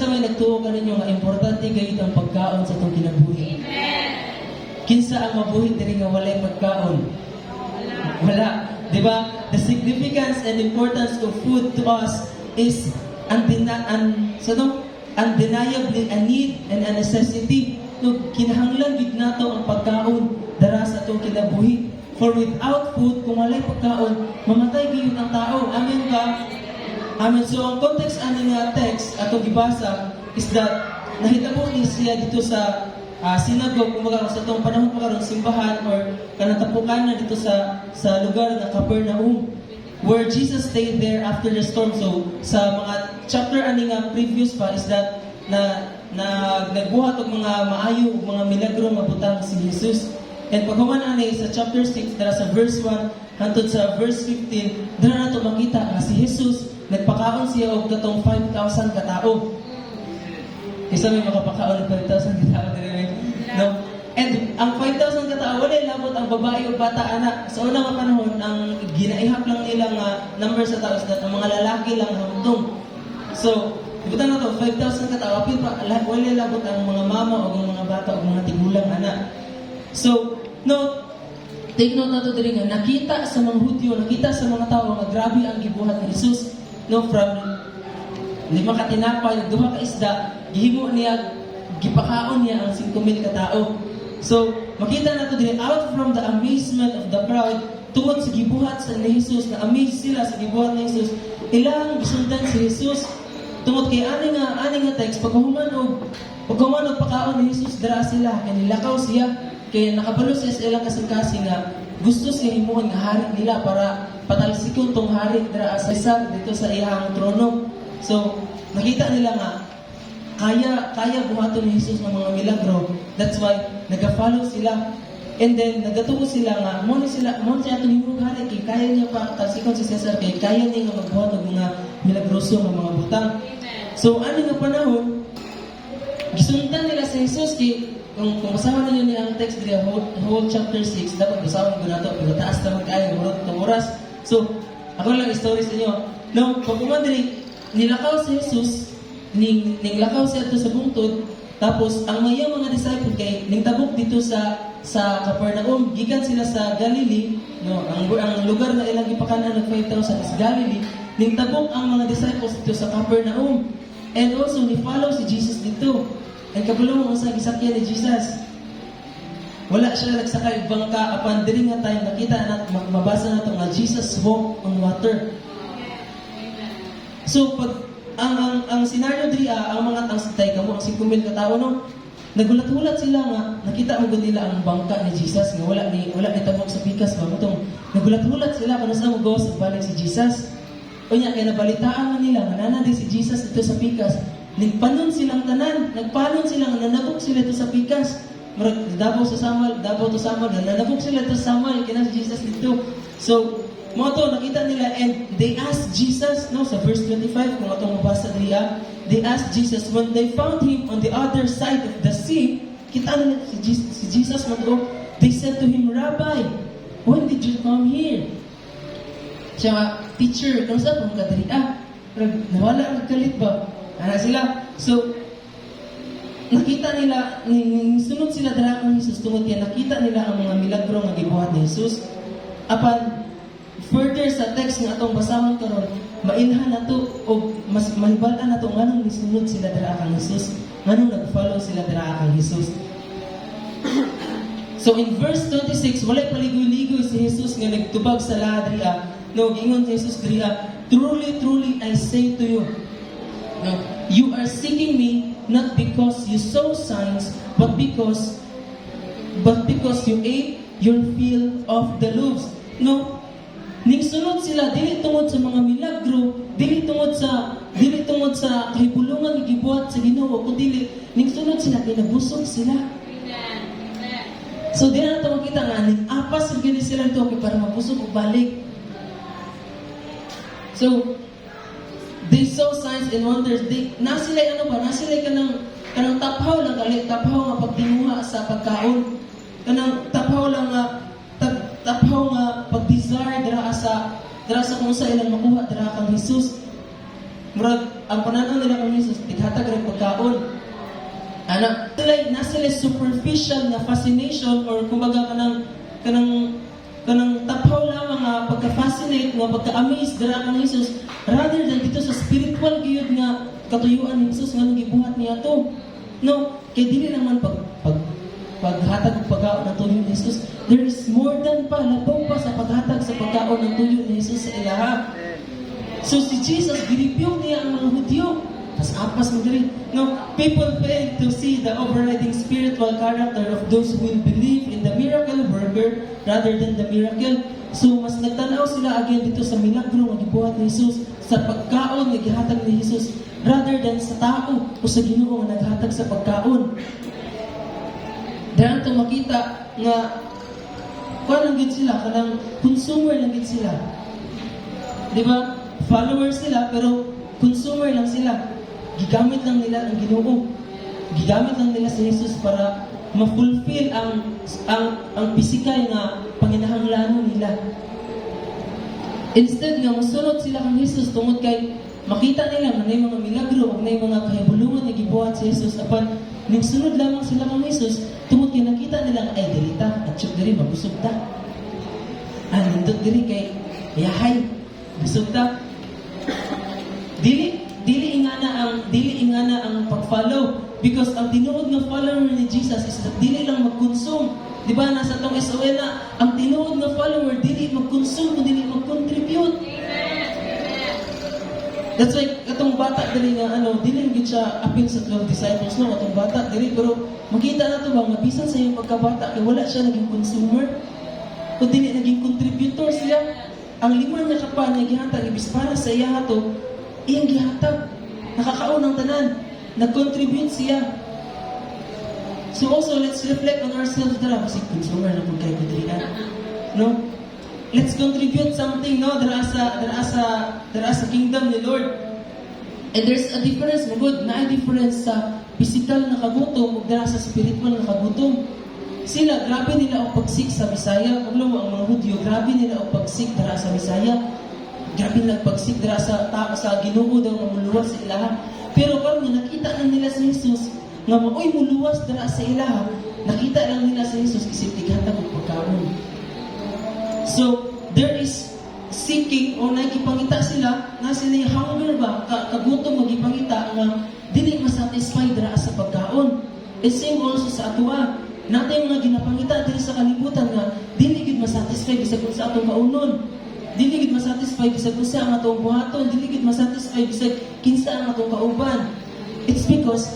kinsa may nagtuo kaninyo nga importante gayud ang pagkaon sa atong kinabuhi. Amen. Kinsa ang mabuhi diri nga walay pagkaon? Wala. Di ba? The significance and importance of food to us is undeniably a need and a necessity. No, kinahanglan gid nato ang pagkaon dara sa atong kinabuhi. For without food, kung walay pagkaon, mamatay gyud ang tao. Amen ba? Amen. So ang context ani nga text atong gibasa is that nahitabo ni siya dito sa synagogue, kumbaga sa itong panahon pa karon simbahan or kanatapukan na dito sa lugar ng Capernaum, where Jesus stayed there after the storm. So sa mga chapter ani nga previous pa is that nagbuhat og mga maayo ug mga milagro nga butang si Jesus. And paghuman ani sa chapter 6 dara sa verse 1 hangtod sa verse 15, dara nato makita nga si Jesus nagpakaon siya og katong 5,000 ka tawo. Isa may makapakaon ng 5,000 katao dire. No? And ang 5,000 katao, wala labot ang babae o bata anak. Sa unang nga panahon, ang ginaihap lang nila nga number sa tao is that ang mga lalaki lang hamtong. So, ibutan na to, 5,000 katao, apil pa, wala labot ang mga mama o ang mga bata o mga tigulang anak. So, no, take note na to din nga, nakita sa mga Hudyo, nakita sa mga tao nga grabe ang gibuhat ni Jesus. No, from 5 ka tinapay, 2 ka isda, gihimo niya, gipakaon niya ang 5,000 ka tao. So, makita na to din, out from the amazement of the crowd, tungod sa gibuhat sa ni Jesus, na amaze sila sa gibuhat ni Jesus, ilang gisundan si Jesus. Tungod kay ani nga text, paghuman og pakaon ni Jesus, dara sila, kay nilakaw siya, kay nakabalo siya sa ilang kasing-kasing nga, gusto siya himuon nga hari nila para patalsikon tong hari dira sa Caesar dito sa iyang trono. So, nakita nila nga kaya buhaton ni Jesus ng mga milagro. That's why nag-follow sila. And then nagatuo sila nga mo siya atong himog hari kay kaya niya pa talsikon si Caesar, kay kaya niya nga magbuhat og mga milagroso nga mga butang. So, ani nga panahon gisundan nila si Jesus kay kung basahan ninyo niya ang text diri whole chapter 6, dapat basahan ko nato pero taas na mag-ayo ng oras. So, ako lang story sa inyo. No, pag umandiri, nilakaw si Jesus, ninglakaw siya ito sa bungtod, tapos ang mayang mga disciple kay ningtabok dito sa Capernaum, gikan sila sa Galilee, no, ang lugar na ilang ipakanan ng 5,000 is Galilee, ningtabok ang mga disciples dito sa Capernaum, and also ni-follow si Jesus dito. And kabulong ang sa gisakyan ni Jesus. Wala siya nagsakay bangka, apan diri nga tayo nakita na mabasa na ito nga Jesus walked on water. So pag ang scenario diri ang mga tangsitay kamo ang 5,000 ka tao no, nagulat-hulat sila nga nakita mo gud nila ang bangka ni Jesus nga wala ni tabok sa pikas ba mutong nagulat-hulat sila kung sa mo sa balik si Jesus. Unya kay nabalitaan man nila nga nana di si Jesus dito sa pikas. Nagpanon silang tanan, nagpanon silang nanabok sila dito sa pikas. Davao to Samuel, nanabok sila dito sa Samuel kina si Jesus dito. So mo to nakita nila and they asked Jesus, no, sa verse 25 kung atong mabasa diya, they asked Jesus when they found him on the other side of the sea, kita nila si Jesus mo to, they said to him, Rabbi, when did you come here? Siya, teacher, kung saan kung kadali, nawala ang kalit ba? Ano sila? So, nakita nila, sunod sila dara kang Jesus, tungod kaya nakita nila ang mga milagro nga gibuhat ni Jesus. Apan, further sa text nga atong basahon karon, mainhan nato o mas mahibalan nato nganong nisunod sila dara kang Jesus, nganong nag-follow sila dara kang Jesus. So in verse 26, walay paligoy-ligoy si Jesus nga nagtubag sa ladria. No, gingon si Jesus dria, truly, truly I say to you, no, you are seeking me not because you saw signs, but because you ate your fill of the loaves. No, ningsunod sila dili tungod sa mga milagro, dili tungod sa kahibulungan nga gibuhat sa Ginoo, kundi ningsunod sila kay nabusog sila. So di na nato makita nga apas gyud sila to kay para mabusog og balik. So they saw signs and wonders. Nasilay kanang taphaw lang gali, taphaw nga pagdimuha sa pagkaon. Kanang taphaw nga pag-desire dira sa kung sa ilang makuha dira kang Jesus. murag ang pananaw nila kung Jesus tighatag rin pagkaon. Ana, sila superficial na fascination or kumbaga kanang taphaw lamang nga pagka-fascinate nga pagka-amaze dira kang Jesus rather than dito sa spiritual gayud nga katuyuan ni Jesus nga gibuhat niya to. No, kay dili naman paghatag og pagkaon ng tuyo ni Jesus. There is more than pa, labaw pa sa paghatag sa pagkaon ng tuyo ni Jesus sa ilaha. So si Jesus giripyong niya ang mga Hudyo. Apas mo diri. No, people fail to see the overriding spiritual character of those who will believe in the miracle worker rather than the miracle. So mas nagtanaw sila again dito sa milagro nga gibuhat ni Jesus, sa pagkaon nga gihatag ni Jesus rather than sa tao o sa Ginoo nga naghatag sa pagkaon. Dahil ito makita nga kuha lang gid sila, kanang consumer lang gid sila. Di ba? Followers sila pero consumer lang sila. Gigamit lang nila ang Ginoo. Gigamit lang nila si Jesus para ma-fulfill ang pisikal na panginahanglanon nila. Instead nga masunod sila kang Jesus tungod kay makita nila na may mga milagro o may mga kahibulungan na gibuhat si Jesus apan nagsunod lamang sila kang Jesus tungod kay nakita nila nga ay diri ta at syuk diri mabusog ta. Nindot diri kay yahay busog ta. Dili ingana ang pag-follow because ang tinuod nga follower ni Jesus is that dili lang mag-consume. Di ba nasa tong SOL na ang tinuod nga follower dili mag-consume kundi dili mag-contribute. That's why katong bata dili nga dili gid siya apil sa 12 disciples no katong bata dili pero makita na to ba nga bisan sa iyang pagkabata kay wala siya naging consumer kundi dili naging contributor siya. Ang lima niya kapan niya gihatag ibis para sa iya to iyang gihatag. Nakakaunang tanan. Nag-contribute siya. So also, let's reflect on ourselves dara. Kasi consumer na kung kayo kudrian. No? Let's contribute something, no? Dara sa kingdom ni Lord. And there's a difference, my God. Na difference sa physical na kagutom o dara sa spiritual na kagutom. Sila, grabe nila ang pagsik sa Bisaya. Kung mo, ang mga Hudyo, grabe nila ang pagsik dara sa Bisaya. Grabe nagpagsik dira sa tao sa Ginoo daw nga muluwas sa ilaha. Pero karon nga nakita lang nila si Jesus nga maoy muluwas dira sa ilaha, nakita lang nila si Jesus isip tighatag og pagkaon. So there is seeking o nagipangita sila na sila hunger ba kagutom magipangita nga dili masatisfy dira sa pagkaon. It same also sa atoa. Natay mga ginapangita diri sa kalibutan nga dili gid masatisfy bisag kung sa atong kaunon. Dili gid masatisfy bisag kunsa ang atong buhaton, dili gid masatisfy bisag kinsa ang atong kauban. It's because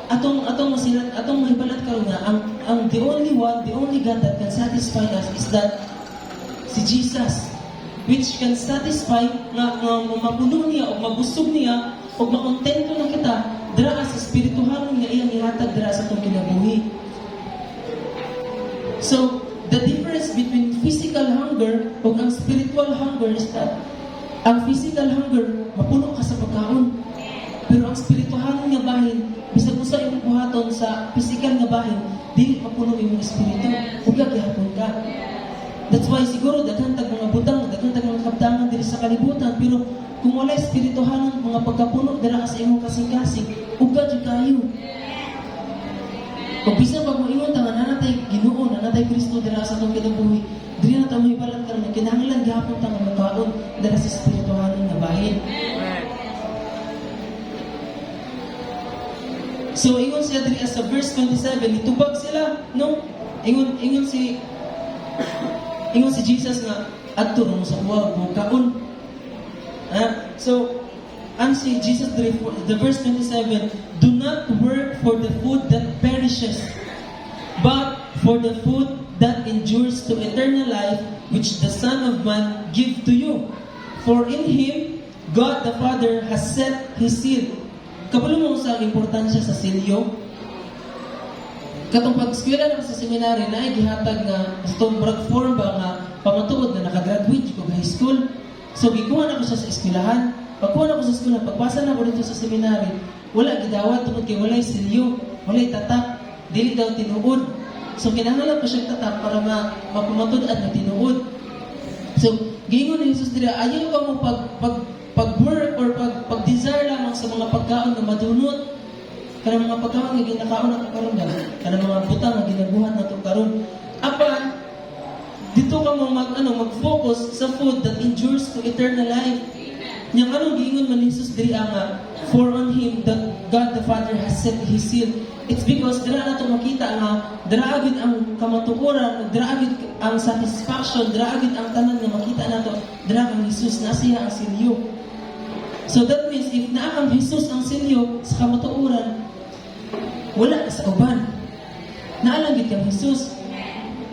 atong mahibalat karon nga ang the only God that can satisfy us is that si Jesus, which can satisfy nga mapuno niya o mabusog niya o makontento na kita dira sa espirituhanon nga iyang ihatag dira sa atong kinabuhi. So the difference between physical hunger o ang spiritual hunger is that ang physical hunger, mapuno ka sa pagkaon. Pero ang spiritual nga bahin, bisag usa imong buhaton sa physical nga bahin, dili mapuno imong espiritu. Uga gihapon ka. That's why siguro daghan tag mga butang, daghan tag mga kabtangan diri sa kalibutan, pero kung wala espirituhanon mga pagkapuno dira sa imong kasing-kasing, uga jud kayo. Kung bisan pag moingon ta nga nanatay Ginoo, nanatay Kristo dira sa atong kinabuhi, diri na ta mahibalan karon nga kinahanglan gihapon ta nga makaon dira sa espirituhanon nga bahin. So ingon siya diri sa verse 27, nitubag sila, no? Ingon si Jesus nga adto mo sa buwag mo kaon. So si Jesus the verse 27, do not work for the food that perishes, but for the food that endures to eternal life, which the Son of Man give to you. For in Him, God the Father has set His seal. Kabalo mo sa importansya sa silyo. Katong pag-eskwela na sa seminary na ay gihatag nga itong brag form ba nga pamatuod na nakagraduate ko high school. So gikuha na ko siya sa eskwelahan. Pagkuha na ko sa eskwelahan, pagpasa na ko dito sa seminary, wala gidawat tungod kay walay silyo, walay tatak, dili daw tinuod. So kinahanglan ko siya tatak para mapumatud at matinuod. So gingon ni Jesus dira, ayaw ka mo pag-work or pag-desire mga pagkaon na madunot, kanang mga pagkaon nga ginakaon nato karon ga, kanang mga butang nga ginabuhat nato karon. Apan dito ka mo mag-focus sa food that endures to eternal life. Yang anong giingon man ni Jesus diri nga, for on him that God the Father has set his seal. It's because dira nato makita nga dira agid ang kamatuoran, dira agid ang satisfaction, dira agid ang tanan nga makita nato dira kang Jesus na siya ang silyo. So that means if naa kang Jesus ang silyo sa kamatuoran, wala ka sa uban. Naalang gid kang Jesus.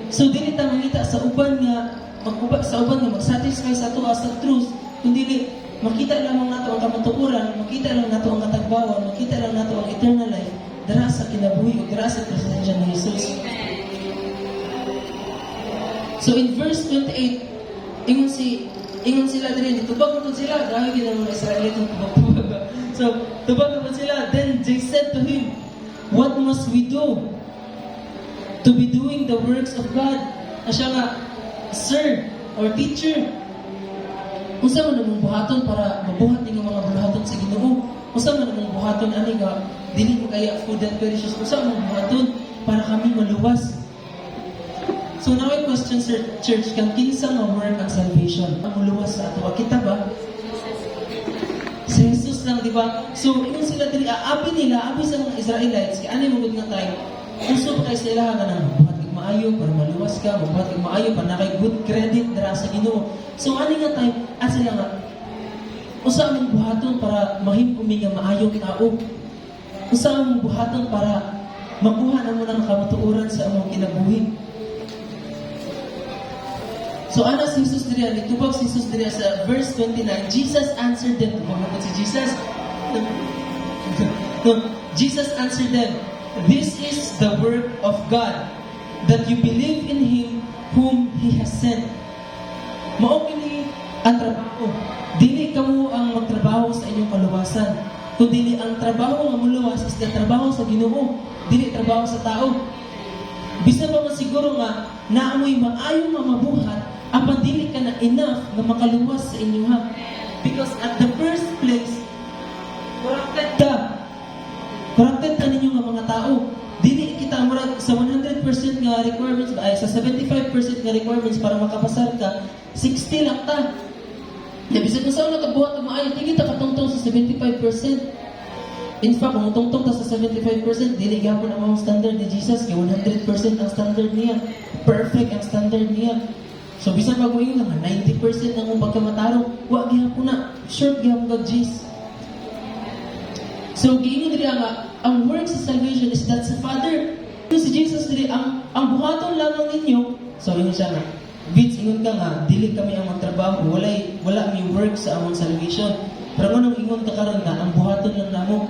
So dili ta mangita sa uban nga mag-satisfy sa ato sa truth, kundi makita lamang nato ang kamatuoran, makita lang nato ang katagbawan, makita lang nato ang eternal life dara sa kinabuhi o dara sa presensya ni Jesus. So in verse 28, ingon sila diri, tubag mo sila, dahil gina mga Israelite tubag. So tubag mo sila, then they said to him, what must we do to be doing the works of God? Asya nga, sir or teacher, unsa man namong buhaton para mabuhat ning mga buhaton sa Ginoo? Unsa man namong buhaton ani nga dili mo kaya food that perishes? Unsa man buhaton para kami maluwas? So now I question, sir, church, kang kinsa nga work ang salvation? Ang maluwas sa ato kita ba? Si Jesus lang, di ba? So ingon sila dili, abi sa mga Israelites, kay ani mo gud nga tayo. Uso pa kay sila nga nang buhat kag maayo para maluwas ka, buhat kag maayo para nakay good credit dira sa Ginoo. So ani nga tayo, sila nga, usa among buhaton para mahimumi nga maayong tao. Usa among buhaton para makuha na mo ng kamatuoran sa among kinabuhi. So ana si Jesus diriya, nitubag si Jesus diriya sa verse 29, Jesus answered them. Tumawag si Jesus. Jesus answered them, this is the work of God, that you believe in Him whom He has sent. Mao kini ang trabaho. Dili kamo ang magtrabaho sa inyong kaluwasan. Kundi ang trabaho nga muluwas is the trabaho sa Ginoo, dili trabaho sa tao. Bisa pa man siguro nga naamoy maayo nga mabuhat, apan dili ka na enough na makaluwas sa inyo ha. Because at the first place, corrupted ka ninyo nga mga tao. Dili kita murag sa 100% nga requirements ay sa 75% nga requirements para makapasar ka, 60 lang ta. Ya bisan kung saan nakabuhat ang maayo, di kita katungtong sa 75%. In fact, kung tungtong ta sa 75%, dili gyapon ang mga standard ni Jesus, kay 100% ang standard niya. Perfect ang standard niya. So bisan mag-uwi lang 90% ng mong pagkamatarong, wa gyapon na, short gyapon kag Jesus. So giingon diri nga ang work sa salvation is that sa Father. Si Jesus diri ang buhaton lamang ninyo. So ingon siya nga, Vince, ingon ka nga, dili kami ang magtrabaho, wala mi work sa among salvation. Pero ngunong ingon ka karon nga, ang buhaton lang namo.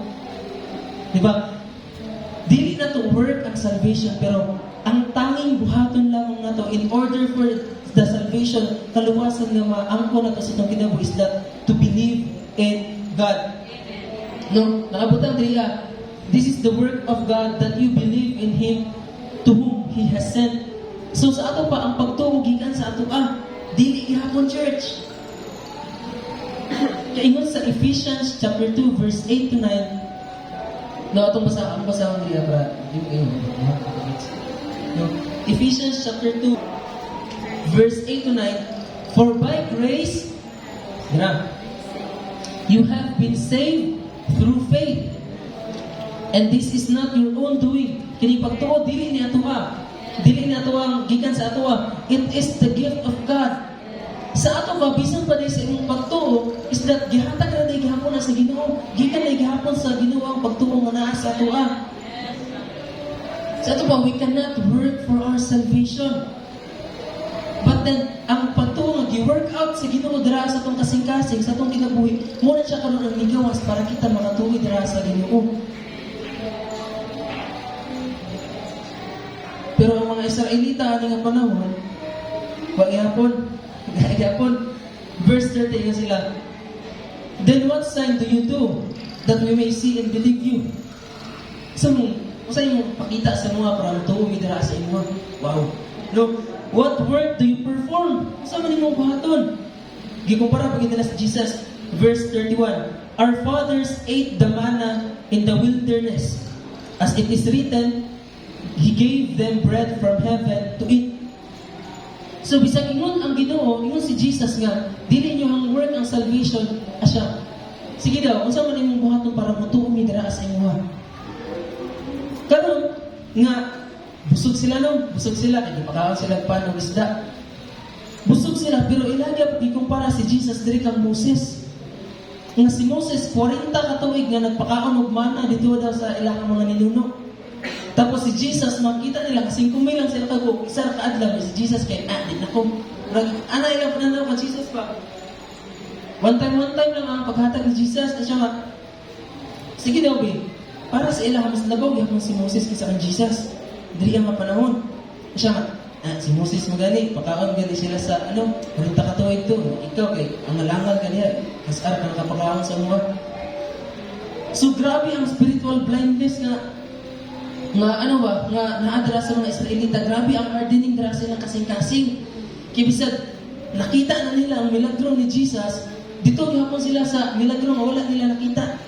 Di ba? Dili na to work ang salvation, pero ang tanging buhaton lamang na to in order for the salvation, kaluwasan nga maangko na to sa itong kinabuhi is that to believe in God. No, nakabutang diriya, this is the work of God, that you believe in Him to whom He has sent. So sa ato pa ang pagtuo gikan sa ato dili gihapon church. Kaingon sa Ephesians chapter 2 verse 8 to 9. No, atong basahon nila bra. No, Ephesians chapter 2 verse 8 to 9. For by grace, you have been saved through faith. And this is not your own doing. Kini pagtuo dili ni ato dili ni ato ang gikan sa ato. It is the gift of God. Sa ato ba bisan pa din sa imong pagtuo is that gihatag ra day gihapon na sa Ginoo. Gikan day gihapon sa Ginoo ang pagtuo nga naa sa ato. Sa ato ba we cannot work for our salvation. But then ang pagtuo nga gi-work out sa Ginoo dira sa atong kasing-kasing sa atong kinabuhi, mo na siya karon ang migawas para kita makatuoy dira sa Ginoo. Pero ang mga Israelita aning panahon, wag gyapon. Verse 30 nga sila. Then what sign do you do that we may see and believe you? Sa imong pakita sa mga para tuo mi dira sa inyo. Wow. No, what work do you perform? Sa man imong buhaton? Gikumpara pag nila sa Jesus, verse 31. Our fathers ate the manna in the wilderness. As it is written, He gave them bread from heaven to eat. So bisag ingon ang Ginoo, ingon si Jesus nga, dili nyo ang work ang salvation asya. Sige daw, unsa man imong buhaton para motuomi dira sa imuha. Karon nga busog sila kay pakaon sila panog isda. Busog sila pero ilagya gikumpara si Jesus diri kang Moses. Nga si Moses 40 ka tuig nga nagpakaon og mana dito daw sa ilang mga ninuno. Tapos si Jesus, makita nila, 5,000 lang sila kago, isa ra kaadlaw, si Jesus kay, di na ko. Ana ilang pananaw ka Jesus pa. One time lang ang paghatag ni Jesus, na siya nga, sige daw, be, para sa ilang mas labaw, yapon si Moses kaysa kang Jesus. Dili ang mapanahon. Siya nga, si Moses magani, pakaon gani sila sa, 40 ka tuig to. Ikaw kay, ang nalangal ganiya, kasar ka nakapakaon sa mga. So grabe ang spiritual blindness nga naadra sa mga Israelita, grabe ang hardening dira sila kasing-kasing. Kibisag nakita na nila ang milagro ni Jesus, dito gihapon sila sa milagro nga wala nila nakita.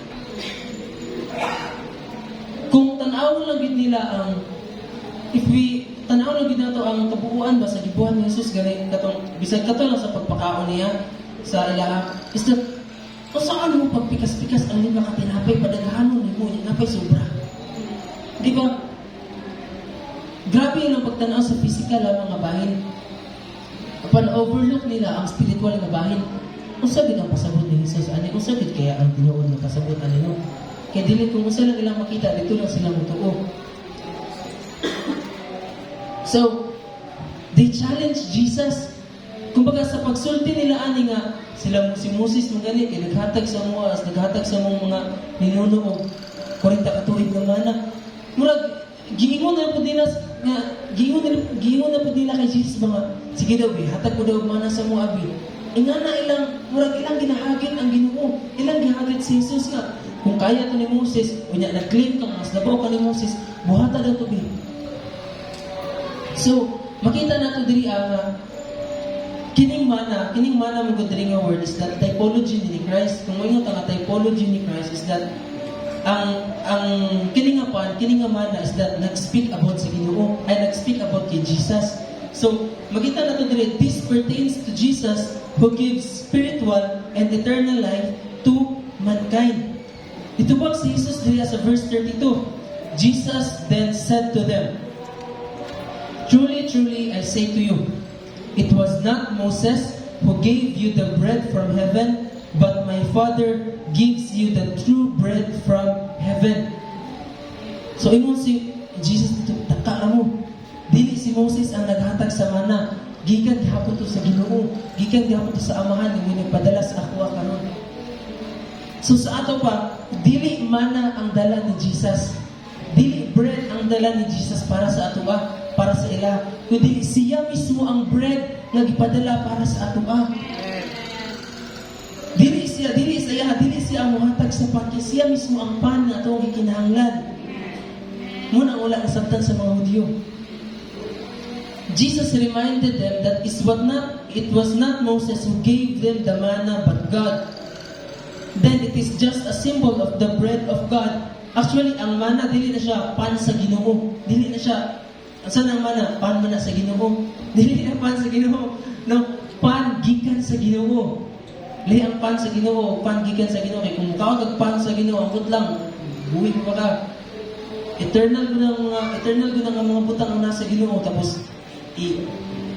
Kung tan-aw lang gid nila ang tan-aw lang gid nato ang kabuuan ba sa gibuhat ni Jesus gani katong bisag kato lang sa pagpakaon niya sa ilaha. Is that kung saan mo pagpikas-pikas ang lima ka tinapay padaghanon nimo napay sobra. Di ba? Grabe ang pagtanaw sa physical ang mga bahin. Upon overlook nila ang spiritual nga bahin. Kung sabit ang pasabot ni Jesus, kung sabit kaya ang tinuod ng pasabot ano. Kaya dili kung usa lang ilang makita, dito lang sila mutuo. So, they challenge Jesus. Kumbaga sa pagsulti nila ani nga, si Moses magani, naghatag sa mga ninuno o 40 ka tuig ng mana. Murag giingon na pud nila kay Jesus mga sige daw bi hatag ko daw mana sa mo abi. Ingana ilang ginahagit ang Ginoo. Ilang gihagit si Jesus nga kung kaya to ni Moses, unya nag-claim kang mas labaw ka ni Moses, buhata daw to bi. So, makita nato diri ang kining mana mo gud diri nga word is that typology ni Christ. Kung mo ang typology ni Christ is that ang kining nga mana is that nag-speak about sa Ginoo, ay nag-speak about kay Jesus. So, makita nato dire, this pertains to Jesus who gives spiritual and eternal life to mankind. Ito ba si Jesus dire sa verse 32? Jesus then said to them, Truly, truly, I say to you, it was not Moses who gave you the bread from heaven, but my Father gives you the true bread from heaven. So, ingon si Jesus dito, taka mo. Dili si Moses ang naghatag sa mana. Gikan gihapon to sa Ginoo. Gikan gihapon to sa Amahan nga nagpadala sa ako karon. So sa ato pa, dili mana ang dala ni Jesus. Dili bread ang dala ni Jesus para sa ato para sa ila. Kundi siya mismo ang bread nga gipadala para sa ato Dili siya ang muhatag sa pagki. Siya mismo ang pan nga atong gikinahanglan. Muna ang wala nasabtan sa mga Hudyo. Jesus reminded them that it was not Moses who gave them the manna, but God. Then it is just a symbol of the bread of God. Actually, ang manna, dili na siya pan sa Ginoo. Dili na siya, saan ang manna? Pan mana sa Ginoo. Dili na pan sa Ginoo. No, pan gikan sa Ginoo. Dili ang pan sa Ginoo, pan gikan sa Ginoo. Kaya kung kawag pan sa Ginoo, ang lang, buwi mo ka. Eternal ko ng mga butang ang nasa Ginoo, tapos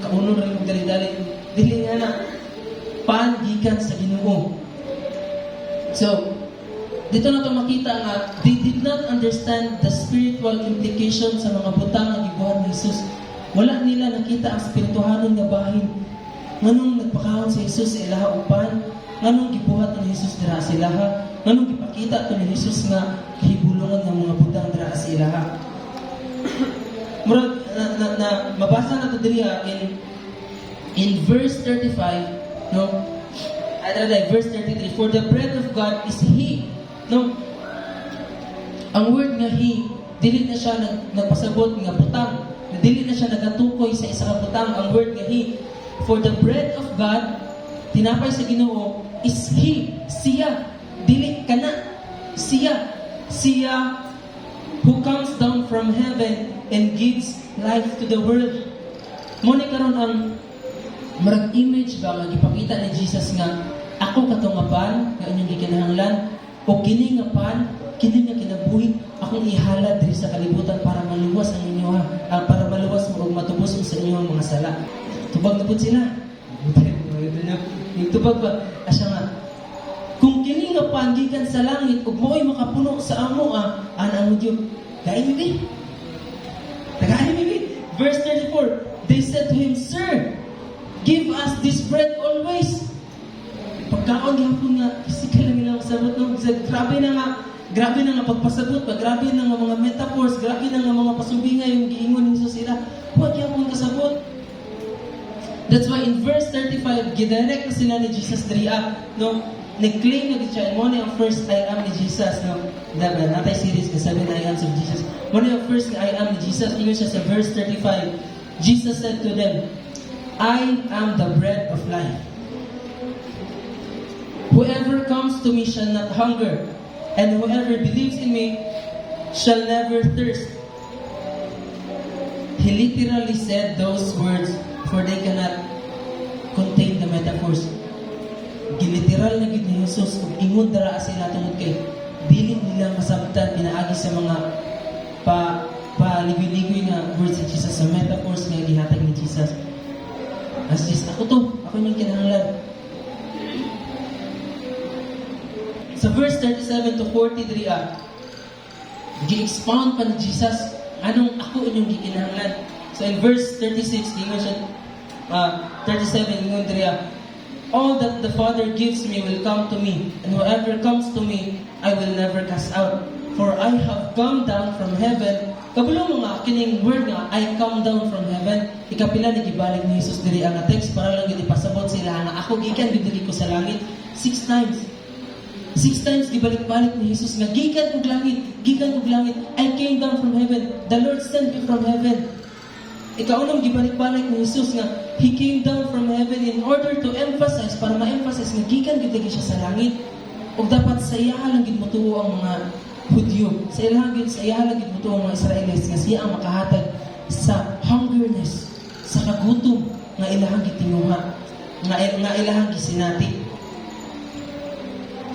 kauno rin yung dali-dali. Dili nga na, pan gikan sa Ginoo. So, dito na ito makita nga, they did not understand the spiritual implication sa mga butang na gibuhat ni Jesus. Wala nila nakita ang spirituhanon nga bahin. Nganong nagpakahon si Jesus sa ilaha upan, nganong gibuhat ni Jesus dira sa ilaha, nganong gipakita to ni Jesus nga kahibulungan ng mga butang dira sa ilaha. Murag na mabasa na to diri in verse 35, no? Verse 33, for the bread of God is He. No? Ang word nga He, dili na siya nagpasabot nga butang. Dili na siya nagatukoy sa isa ka butang. Ang word nga He. For the bread of God, tinapay sa Ginoo, is He, siya. dili kana siya who comes down from heaven and gives life to the world. Mo ni karon ang marag image ba nga gipakita ni Jesus nga ako katong nga pan nga inyong gikinahanglan o kini nga pan kini nga kinabuhi akong ihalad diri sa kalibutan para maluwas ang inyo para maluwas mo ug matubos mo sa inyong mga sala. Tubag na pud sila. Yung tubag ba asya nga kung kini nga pan gikan sa langit ug mo'y makapuno sa amo ana mo Diyo dai mi verse 34 they said to him, Sir, give us this bread always. Pagkaon gihapon nga physical lang ilang sabot no, grabe na nga pagpasabot, grabe na nga mga metaphors, grabe na nga mga pasumbingay yung giingon ni Jesus sila. Huwag gihapon kasabot. That's why in verse 35 gidirect na sila ni Jesus diriya, no? Nag-claim na siya, mo na ang first I am ni Jesus, no? Diba, natay series ka sabi na I am of Jesus. Mo na ang first I am ni Jesus, ingon siya sa verse 35. Jesus said to them, I am the bread of life. Whoever comes to me shall not hunger, and whoever believes in me shall never thirst. He literally said those words for they cannot contain the metaphors. Giliteral na gid ni Jesus ug ingon dara sila tungod kay dili nila masabtan pinaagi sa mga paligoy-ligoy nga words ni Jesus sa metaphors nga gihatag ni Jesus. As Jesus, ako yung kinahanglan. Sa verse 37 to 43, gi-expound pa ni Jesus, anong ako inyong gikinahanglan. So in verse 36, ingon siya, 37, ingon diriya, all that the Father gives me will come to me, and whoever comes to me, I will never cast out. For I have come down from heaven. Kabalo mo nga, kining word nga, I come down from heaven. Ikapila ni gibalik ni Jesus diri ang text para lang gid ipasabot sila nga ako gikan gid ko sa langit 6 times. 6 times gibalik-balik ni Jesus nga gikan ug langit. I came down from heaven. The Lord sent me from heaven. Ikaunang gibalik-balik ni Jesus nga He came down from heaven in order to emphasize, para ma-emphasize nga gikan gid siya sa langit. Ug dapat sa iya lang gid motuo ang mga Hudyo. Sa iya lang gid motuo ang mga Israelites nga siya ang makahatag sa hungerness, sa kagutom nga ilahang gitinguha, nga ilahang gisinati.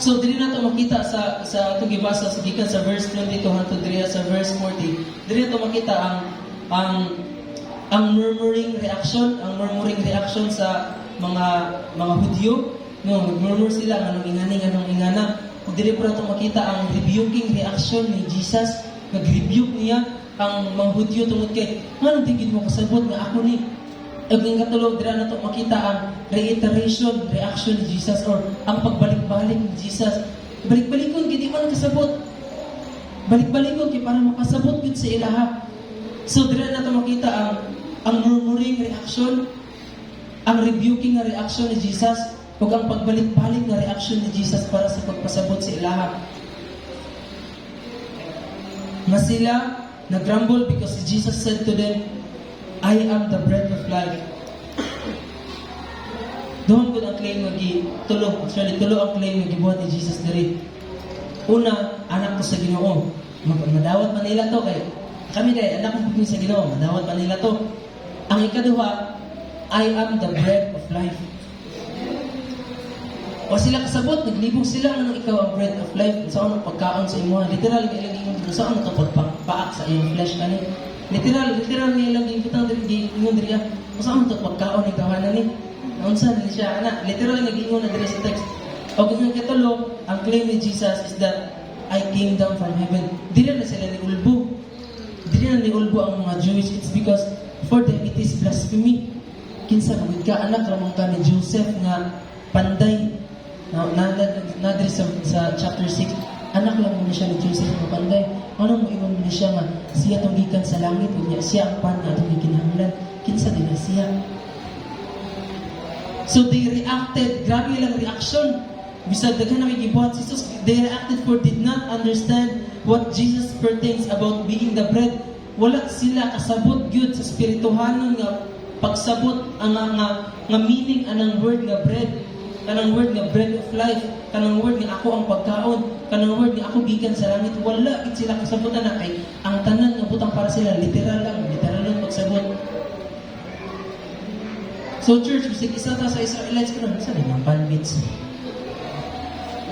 So dili nato makita sa atong gibasa sa gikan sa verse 22 hangtod diri sa verse 40. Dili nato makita ang murmuring reaction sa mga Hudyo. No, nagmurmur sila anong ingana. Ug dili pa nato makita ang rebuking reaction ni Jesus. Nag-rebuke niya ang mga Hudyo tungod kay ngano tingid mo kasabot nga ako ni. Ug ang katulog dira nato makita ang reiteration reaction ni Jesus or ang pagbalik-balik ni Jesus. Balik-balikon gid man kasabot. Balik-balikon kay para makasabot gid sa ilaha. So dira nato makita ang murmuring reaction, ang rebuking nga reaction ni Jesus, ug ang pagbalik-balik nga reaction ni Jesus para sa pagpasabot sa ilaha. Nga sila nag-grumble because Jesus said to them, I am the bread of life. Doon ko ang claim nga tulo ang claim nga gibuhat ni Jesus diri. Una, anak ko sa Ginoo. Madawat man nila to kay kami kay anak ko sa Ginoo, madawat man nila to. Ang ikaduha, I am the bread of life. O sila kasabot, naglibog sila anong ikaw ang bread of life. Sa anong pagkaon sa imo. Literal, ilang sa ano ito pagpaak sa iyong flesh kani. Literal nilang giingutang diri ingon diri sa ano ito pagkaon ni kahanan ni. Unsa ni siya ana? Literal nagingon na diri sa text. O kung katulo, ang claim ni Jesus is that I came down from heaven. Dili na sila ni ulbo. Dili na ni ulbo ang mga Jewish. It's because for them it is blasphemy. Kinsa gud ka anak lamang ka ni Joseph nga panday. Nadiri sa chapter 6, anak lang mo siya ni Joseph nga panday. Ano mo iwan mo siya nga siya itong gikan sa langit, unya siya ang pan nga itong gikinahanglan. Kinsa din na siya. So they reacted, grabe lang reaction. Bisag daghan na may gibuhat si Jesus, they reacted for did not understand what Jesus pertains about being the bread. Wala sila kasabot gyud sa spirituhanon nga pagsabot ang nga meaning anang word nga bread. kanang word nga bread of life, kanang word nga ako ang pagkaon, kanang word nga ako gikan sa langit, wala gid sila kasabutan na kay ang tanan nga butang para sila literal lang pagsabot. So church, bisig isa ta sa Israelites karon, sa mga panbits.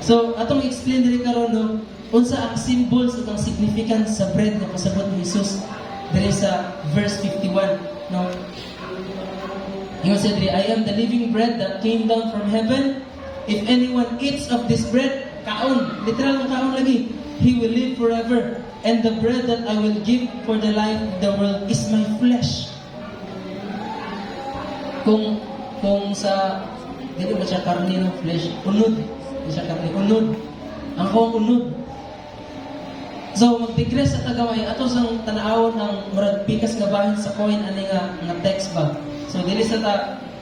So atong explain diri karon no, unsa ang symbols ug ang significance sa bread nga pasabot ni Jesus diri sa verse 51 no. Ingon siya diri, I am the living bread that came down from heaven. If anyone eats of this bread, kaon, literal nga kaon lagi, he will live forever. And the bread that I will give for the life of the world is my flesh. Kung sa dito ba siya karne ng flesh, unod. Di siya karne, unod. Ang kong unod. So mag-digress sa tagamay ato sang tan-awon ng murag pikas nga bahin sa coin ani nga text bag. So dili sa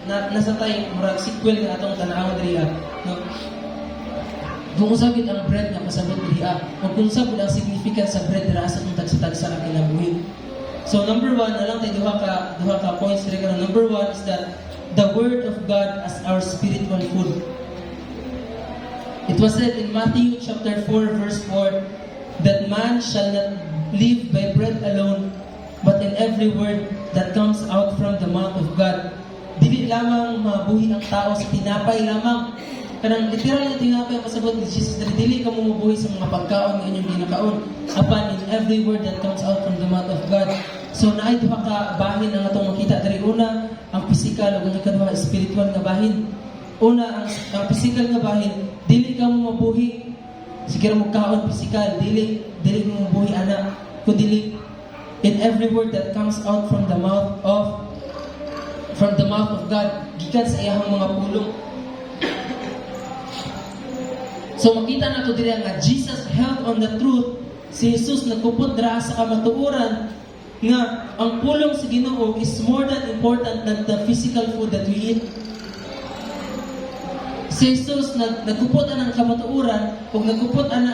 nasa tay murag sequel nga atong tan-awon diri no. Kung usab gid ang bread nga pasabot diri ug kung usab ang significance sa bread dira sa atong tagsa-tagsa nga kinabuhi. So number 1 na lang tay duha ka points diri karon. Number 1 is that the word of God as our spiritual food. It was said in Matthew chapter 4 verse 4 that man shall not live by bread alone, but in every word that comes out from the mouth of God. Dili lamang mabuhi ang tao sa tinapay lamang. Kanang literal nga tinapay ang pasabot ni Jesus, dili ka mabuhi sa mga pagkaon nga inyong ginakaon, apan in every word that comes out from the mouth of God. So naay duha ka bahin ang atong makita diri. Una, ang physical ug ang ikaduha spiritual nga bahin. Una, ang physical nga bahin, dili ka mo mabuhi siguro mo kaon physical, dili mo mabuhi ana, kundi in every word that comes out from the mouth of God, gikan sa iyang mga pulong. So makita nato diri nga Jesus held on the truth. Si Jesus nagkupot dira sa kamatuoran nga ang pulong sa Ginoo is more than important than the physical food that we eat. Si Jesus nagkupot ang kamatuoran ug nagkupot ang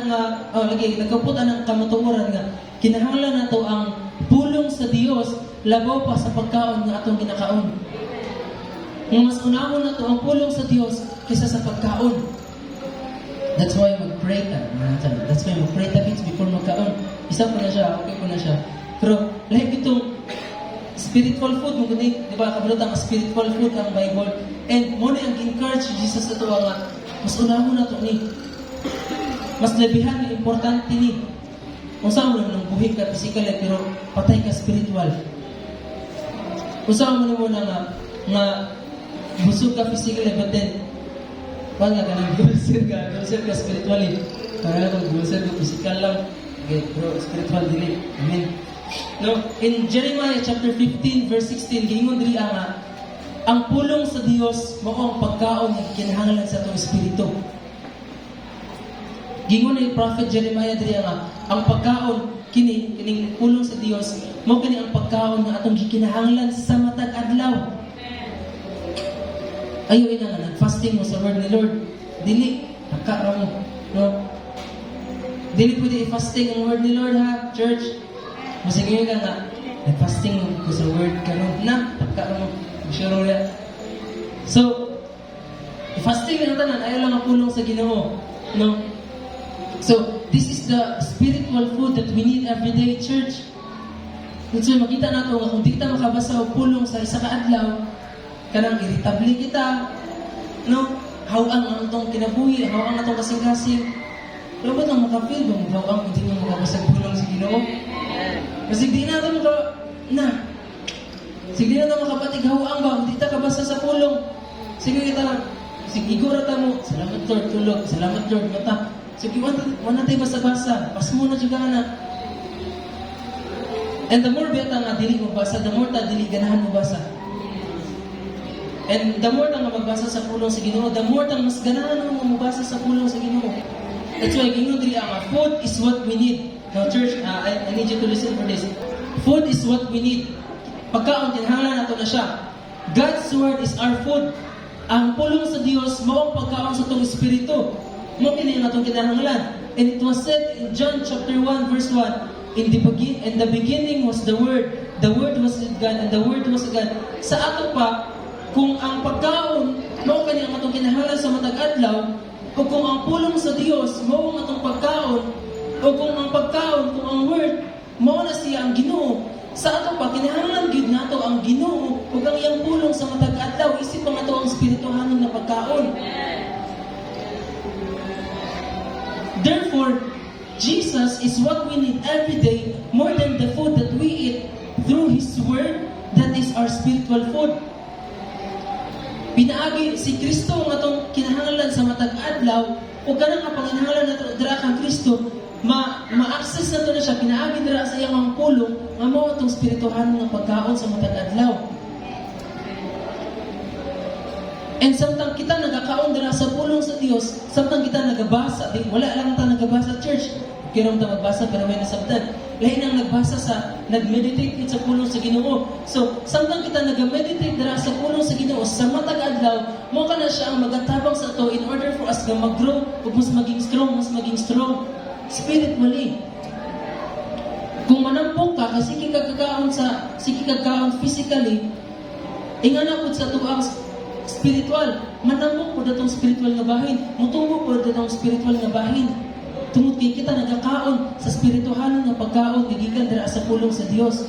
kamatuoran nga kinahanglan nato ang pulong sa Dios labaw pa sa pagkaon nga atong ginakaon. Nga mas unahon nato ang pulong sa Dios kaysa sa pagkaon. That's why mag-pray ta. That's why mag-pray ta before magkaon. Isa pa na siya, okay pa na siya. Pero like itong spiritual food mo gani, di ba? Kabalot ang spiritual food ang Bible. And mo na ang encourage Jesus sa tuwa nga mas unahon nato ni. Mas labihan ni importante ni. Kung saan mo nang buhi ka physical pero patay ka spiritual. Kung saan mo na nga busog ka physical but then wala ka nang gulsir ka spiritually. Kaya kung gulsir ka physical lang, okay, pero spiritual dili. Amen. No, in Jeremiah chapter 15 verse 16 giingon diri nga ang pulong sa Dios mao ang pagkaon nga kinahanglan sa atong espiritu. Giingon ni prophet Jeremiah diri nga ang pagkaon kining pulong sa Dios mao kini ang pagkaon nga atong gikinahanglan sa matag adlaw. Ayo ina nga nag-fasting mo sa word ni Lord. Dili nakara mo, no? Dili pwede i-fasting ang word ni Lord ha, church. Masigay ka nga, nag-fasting ko sa word ka na, taka mo, sure ulit. So, fasting na tanan, ayaw lang ang pulong sa Ginoo. No? So, this is the spiritual food that we need every day, church. So, makita nato nga, kung di kita makabasa o pulong sa isa ka adlaw, kanang irritable kita, no? Hawang ang itong kinabuhi, hawang ang itong kasing-kasing. Pero ba't ang makapil ba? Hawang hindi mo makabasa pulong sa Ginoo? Kasi di na ito sige na ito makapatigawaan ba? Hindi ta kabasa sa pulong. Sige kita lang. Sige, igura ta mo. Salamat Lord, tulog. Salamat Lord, mata. Sige, wala tayo basa-basa. Pas mo na juga na. And the more beta nga dili mo basa, the more ta dili ganahan mo basa. And the more ta nga magbasa sa pulong sa Ginoo, the more ta mas ganahan mo mabasa sa pulong sa Ginoo. That's why Ginoo dili ang food is what we need. Now church, I need you to listen for this. Food is what we need. Pagkaon, kinahanglan nato na siya. God's word is our food. Ang pulong sa Dios, mao ang pagkaon sa itong espiritu. Mao kini ang atong kinahanglan. And it was said in John chapter 1 verse 1, in the beginning was the Word was with God, and the Word was God. Sa ato pa, kung ang pagkaon mao kani ang atong kinahanglan sa matag adlaw, ug kung ang pulong sa Dios mao ang atong pagkaon, o kung ang pagkaon, kung ang word mao na siya ang Ginoo, sa ato pa kinahanglan gyud nato ang Ginoo ug ang iyang pulong sa matag adlaw isip pa nato ang espirituhanon na pagkaon. Therefore, Jesus is what we need every day more than the food that we eat through His word. That is our spiritual food. Pinaagi si Kristo ang atong kinahanglan sa matag adlaw ug kanang nga panginahanglan nato dira kang Kristo ma-access nato na siya pinaagi dira sa iyang pulong nga mao atong spirituhan nga pagkaon sa matag adlaw. And samtang kita nagakaon dira sa pulong sa Dios, samtang kita nagabasa, wala lang ta nagabasa church. Kaya ta magbasa pero may nasabtan. Lain ang nagbasa sa nag-meditate sa pulong sa Ginoo. So, samtang kita nag-meditate dira sa pulong sa Ginoo sa matag adlaw, mo kana siya ang magatabang sa ato in order for us to mag-grow ug mas maging strong spiritually. Kung manampok ka kasi sige kagkaon physically, ingana pud sa tuang spiritual, manampok pud atong spiritual nga bahin, mutubo pud atong spiritual nga bahin. Tungod kay kita nagkakaon sa spirituhanon nga pagkaon gigikan dira sa pulong sa Dios.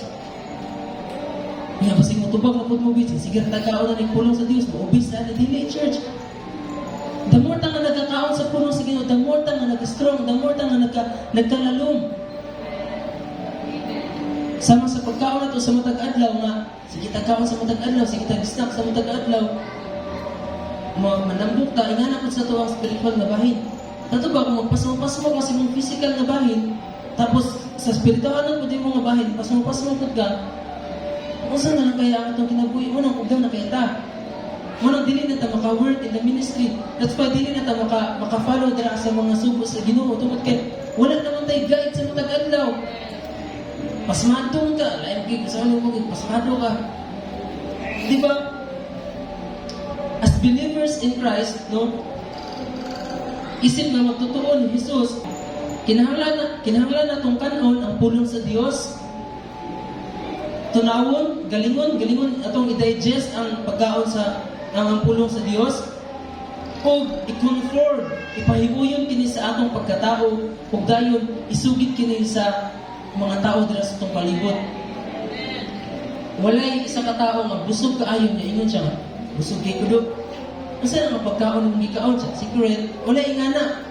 Nga basig motubag na pud mo bitsin, sige nagkakaon na ning pulong sa Dios, maubis sa dili church. The more ta nga nagkakaon sa pulong sa Ginoo, the more ta nga nag-strong, the more ta nga nagkalalom. Sama sa pagkaon nato sa matag adlaw nga sige tagkaon sa matag adlaw, sige tag-snack sa matag adlaw. Manambok ta ingana pud sa tuwang spiritual nga bahin. Tato ba kung magpasmo-pasmo kasi mong physical na bahin, tapos sa spiritual na pwede mong bahin, pasmo-pasmo pud ka, kung saan na lang kaya ang itong kinabuhi mo nang ugdaw na kaya ta. Munang dili na ta maka-work in the ministry. That's why dili na ta maka-follow dira sa mga sugo sa Ginoo. Tungod kay wala naman tayo guide sa matag adlaw. Pasmadong ka, lain kay kasama mo pasmado ka. Di ba? As believers in Christ, no? Isip na magtutuon ni Jesus, kinahanglan natong kanon ang pulong sa Dios. Tunawon, galingon atong i-digest ang pagkaon sa ang pulong sa Dios. O i-conform, ipahibuyon kini sa atong pagkatao, ug dayon isugid kini sa mga tao dira sa atong palibot. Walay isa ka tawo nga busog kaayo niya ingon siya, busog kay kudo. Kasi ang pagkaon ng gikaon sa secret, wala ingana.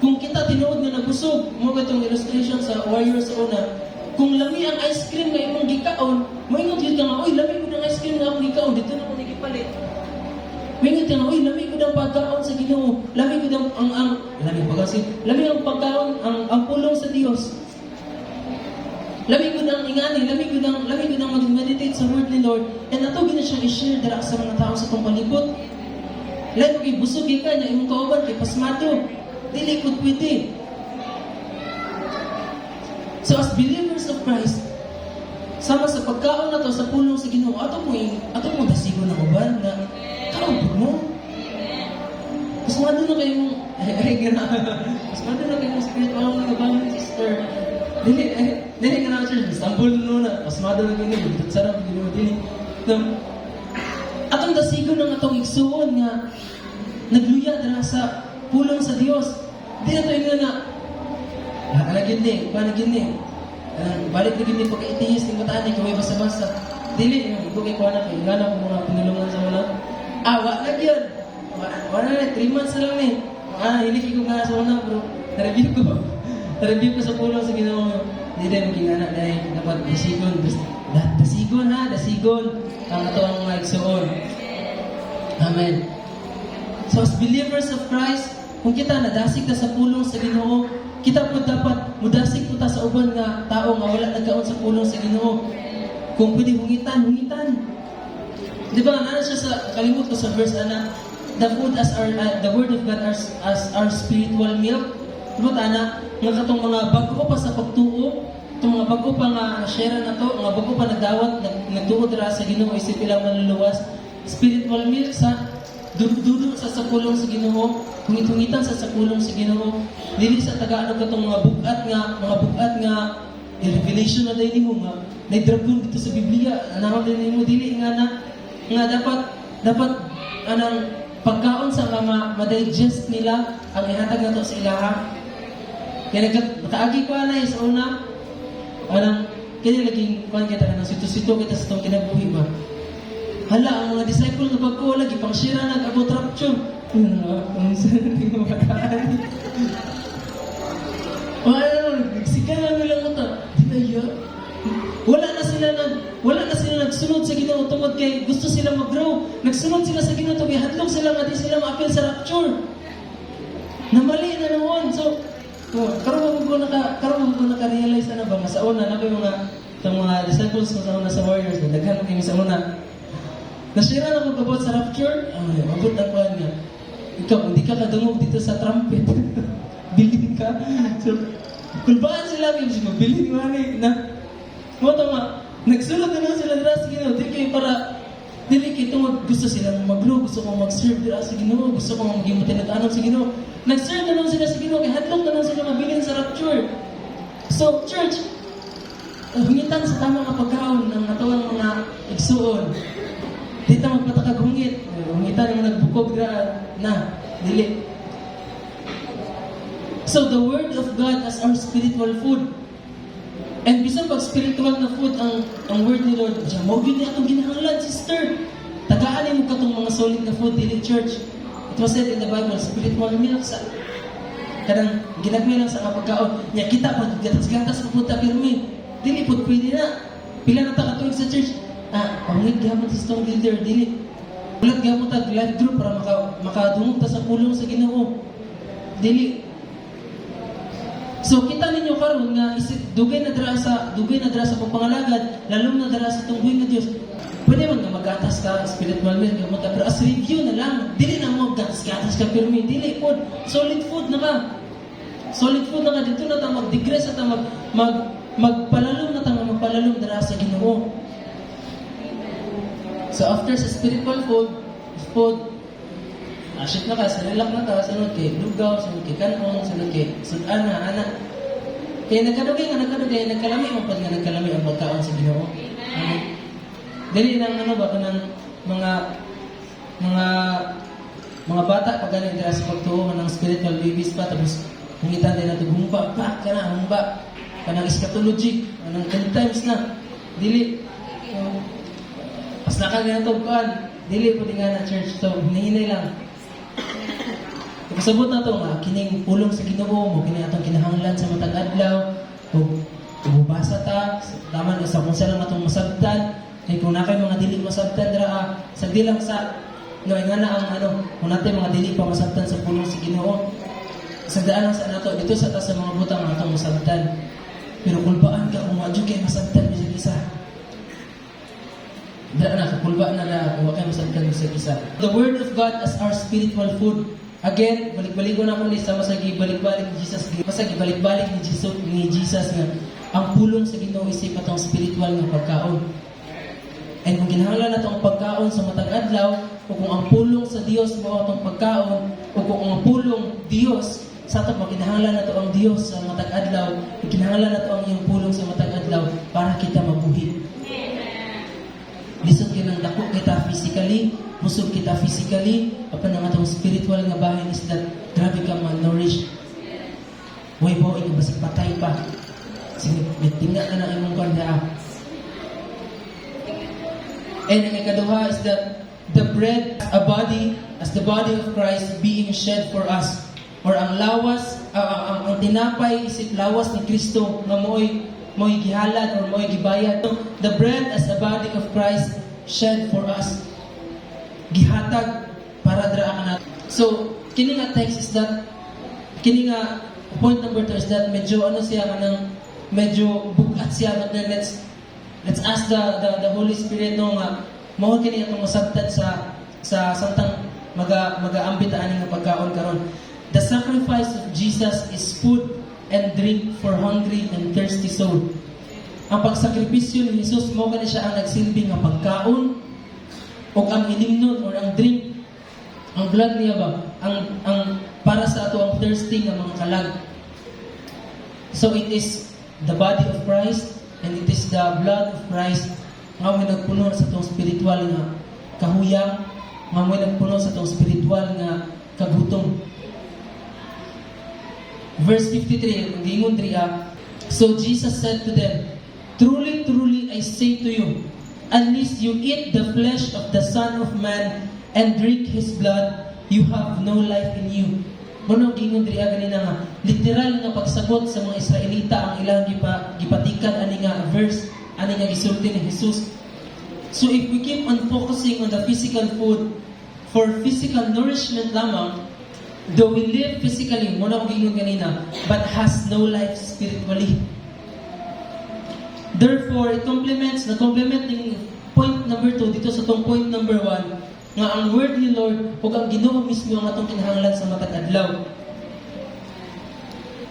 Kung kita tinuod nga nabusog, mo itong illustration sa warrior sa una, kung lami ang ice cream nga imong gikaon, moingon gyud ka nga, oy, lami ko ng ice cream nga akong gikaon, dito na ko nagipalit. Moingon ka nga, oy, lami ko ng pagkaon sa Ginoo, lami ang pagkaon, ang pulong sa Dios. Lami ko nang ingani, lami ko nang mag-meditate sa word ni Lord, and ato gina siyang i-share dira sa mga tao sa itong palibot. Lahat kay busog ka niya, imong kauban kay pasmato. Dili ko pwede. So as believers of Christ, sama sa pagkaon nato sa pulong sa Ginoo, ato mo dasigon na uban na kaupod mo. Pasmado na kayong pasmado na kayong spiritual nga bangon, sister. Dili ka na church, Istanbul na, pasmado na gini, dito sarap, gini mo dili. Atong dasigon ng atong igsuon nga, nagluya dira sa pulong sa Dios. Di na ito yung na, alagin ni, balik na gini, pagka-itihis, ng mataan ni, kaway basa-basa. Dili, ito kay kuha na, kay gana ko mga pinulungan sa wala. Wala yun. Wala na, 3 months na lang ni. Hiliki ko nga sa una, bro. Na-review ko sa pulong sa Ginoo. Hindi rin maging anak dahil dapat dasigon ang ito ang mga igsuon. Amen. So as believers of Christ, kung kita nadasig ta sa pulong sa Ginoo, kita po dapat mudasig po ta sa uban nga tao nga wala nagkaon sa pulong sa Ginoo. Kung pwede hungitan. Di ba, nana siya sa, kalimut ko sa verse na, the food as the word of God as our spiritual milk. Diba tana, nga katong mga bago pa sa pagtuo, itong mga bago pa nga share na to, mga bago pa nagdawat, nagtuo dira sa Ginoo, isip ilang manluluwas, spiritual milk sa dududod sa pulong sa Ginoo, hungit-hungitan sa pulong sa Ginoo, dili sa Tagalog katong mga bugat nga revelation na dahil mo nga, na-dragon dito sa Biblia, anawag din mo, dili nga dapat dapat anang pagkaon sa mga ma-digest nila ang ihatag nato sa ilaha. Kaya nakaagi ko na sa una, anang kaya laging kuan kita nang sito-sito kita sa itong kinabuhi ba. Hala, ang mga disciple na bagko lagi pang sira nag-abot rapture. Ang saan hindi mo mataan. Nagsigalan nila mo ta. Dinaya. Wala na sila nagsunod sa Ginoo tungod kay gusto sila mag-grow. Nagsunod sila sa Ginoo tungod hadlok sila nga di sila ma-appeal sa rapture. Namali na naman. So, karon mo ko naka-realize na ba sa una na mga disciples ko sa una sa warriors daghan kami sa una. Nasira na ko kabot sa rapture. Mabot na ko niya. Ikaw hindi ka kadungog dito sa trumpet. Bilin ka. So, kulbaan sila kay sige bilin man na. Mo tama. Nagsulod na sila dira sa Ginoo. Dili kay tungod gusto sila mag-grow, gusto ko mag-serve dira sa Ginoo, gusto ko maging matinag-anom sa Ginoo. Nag-serve na lang sila sa Ginoo kay hadlok na lang sila mabilin sa rapture. So, church, hungitan sa tamang pagkaon ng natawang mga igsuon. Dito magpatakag hungit. Hungitan yung nagbukog na. Dili. So, the Word of God as our spiritual food. And bisan pag spiritual na food ang word ni Lord, mo gyud ni atong ginahanglan, sister. Tagaan mo katong mga solid na food dili church. It was said in the Bible, spiritual milk sa kanang ginagmay lang sa pagkaon. Nya kita pag gatas-gatas pupunta pirmi. Dili pud pwede na. Pila na ta katuig sa church. Pangit gyapon sa strong leader dili. Ulat gyapon ta life group para makadungog ta sa pulong sa Ginoo. Dili. So kita ninyo karon nga isip dugay na dira sa pagpangalagad, lalong na dira sa tunggoy nga Dios. Pwede man nga magatas ka spiritual milk gamot pero as review na lang, dili na mo gatas ka pero dili pod solid food na ka. Solid food na ka dito na ta mag-digress at magpalalom na ta magpalalom dira sa Ginoo. So after sa spiritual food asyik na ka, sanilak na ka, sunod kay lugaw, sunod kay kanong, sunod kay sudan na, anak. Kaya nagkalami mo pa nga nagkalami ang pagkaon sa Ginoo. Amen. Dali ng ba, kanang mga bata, pag galing dira sa pagtuo, ng spiritual babies pa, tapos hungitan din natin, humba, kanang eschatology, kanang 10 times na, dili. Pas nakaganatog kuan, dili po nga na church, so hinahinay lang. Kasabot na ito nga, kining pulong sa Ginoo mo, kining atong kinahanglan sa matag adlaw, kung bubasa ta, tama na sa kung saan lang atong masabtan, kaya kung na kayo mga dili masabtan, sagdi lang sa, nga na ang kung natin mga dili pa masabtan sa pulong sa Ginoo, sagdaan lang sa nato, dito sa ta sa mga butang atong masabtan. Pero kulbaan ka kung adyo kayo masabtan sa isa. Daan na, kulbaan na kung kayo masabtan sa isa. The Word of God as our spiritual food. Again, balik-balik ko na kung sa masagi balik-balik ni Jesus. Masagi balik-balik ni Jesus nga ang pulong sa Ginoo isip atong spiritual nga pagkaon. And kung kinahanglan nato ang pagkaon sa matag adlaw, o kung ang pulong sa Dios mao atong pagkaon, o kung ang pulong Dios sa ato kinahanglan nato ang Dios sa matag adlaw, kinahanglan nato ang iyang pulong sa matag adlaw para kita mabuhi. Lisod kinang dako kita physically, busog kita physically, apan ang atong spiritual nga bahin is that grabe ka malnourished. Way mo ikaw basig patay pa. Sige, bitinga ka na imong kanda. And ang ikaduha is that the bread, as the body of Christ being shed for us. Or ang lawas, ang tinapay isip lawas ni Kristo nga mo'y gihalad or mo'y gibayad. The bread as the body of Christ shed for us. Gihatag para dira ka na. So, kini nga text is that, kini nga point number 2 is that medyo siya kanang medyo bugat siya. But then let's ask the Holy Spirit nga mao kini atong masabtan sa samtang magaambit ani nga pagkaon karon. The sacrifice of Jesus is food and drink for hungry and thirsty soul. Ang pagsakripisyo ni Jesus mao kani siya ang nagsilbi nga pagkaon o ang ilimnon or ang drink, ang blood niya ba, ang para sa ato ang thirsty nga mga kalag. So it is the body of Christ and it is the blood of Christ nga may nagpuno sa itong spiritual nga kahuyang nga mo'y nagpuno sa itong spiritual nga kagutom. Verse 53, ang giingon diriya, so Jesus said to them, truly, truly, I say to you, unless you eat the flesh of the Son of Man and drink His blood, you have no life in you. Muna ang giingon diriya ganina nga, literal nga pagsagot sa mga Israelita ang ilang gipatikan ani nga verse, ani nga gisulti ni Jesus. So if we keep on focusing on the physical food for physical nourishment lamang, though we live physically, muna ang giingon kanina, but has no life spiritually. Therefore, it complements ng point number 2 dito sa tong point number 1 nga ang word ni Lord ug ang Ginoo mismo ang atong kinahanglan sa matag adlaw.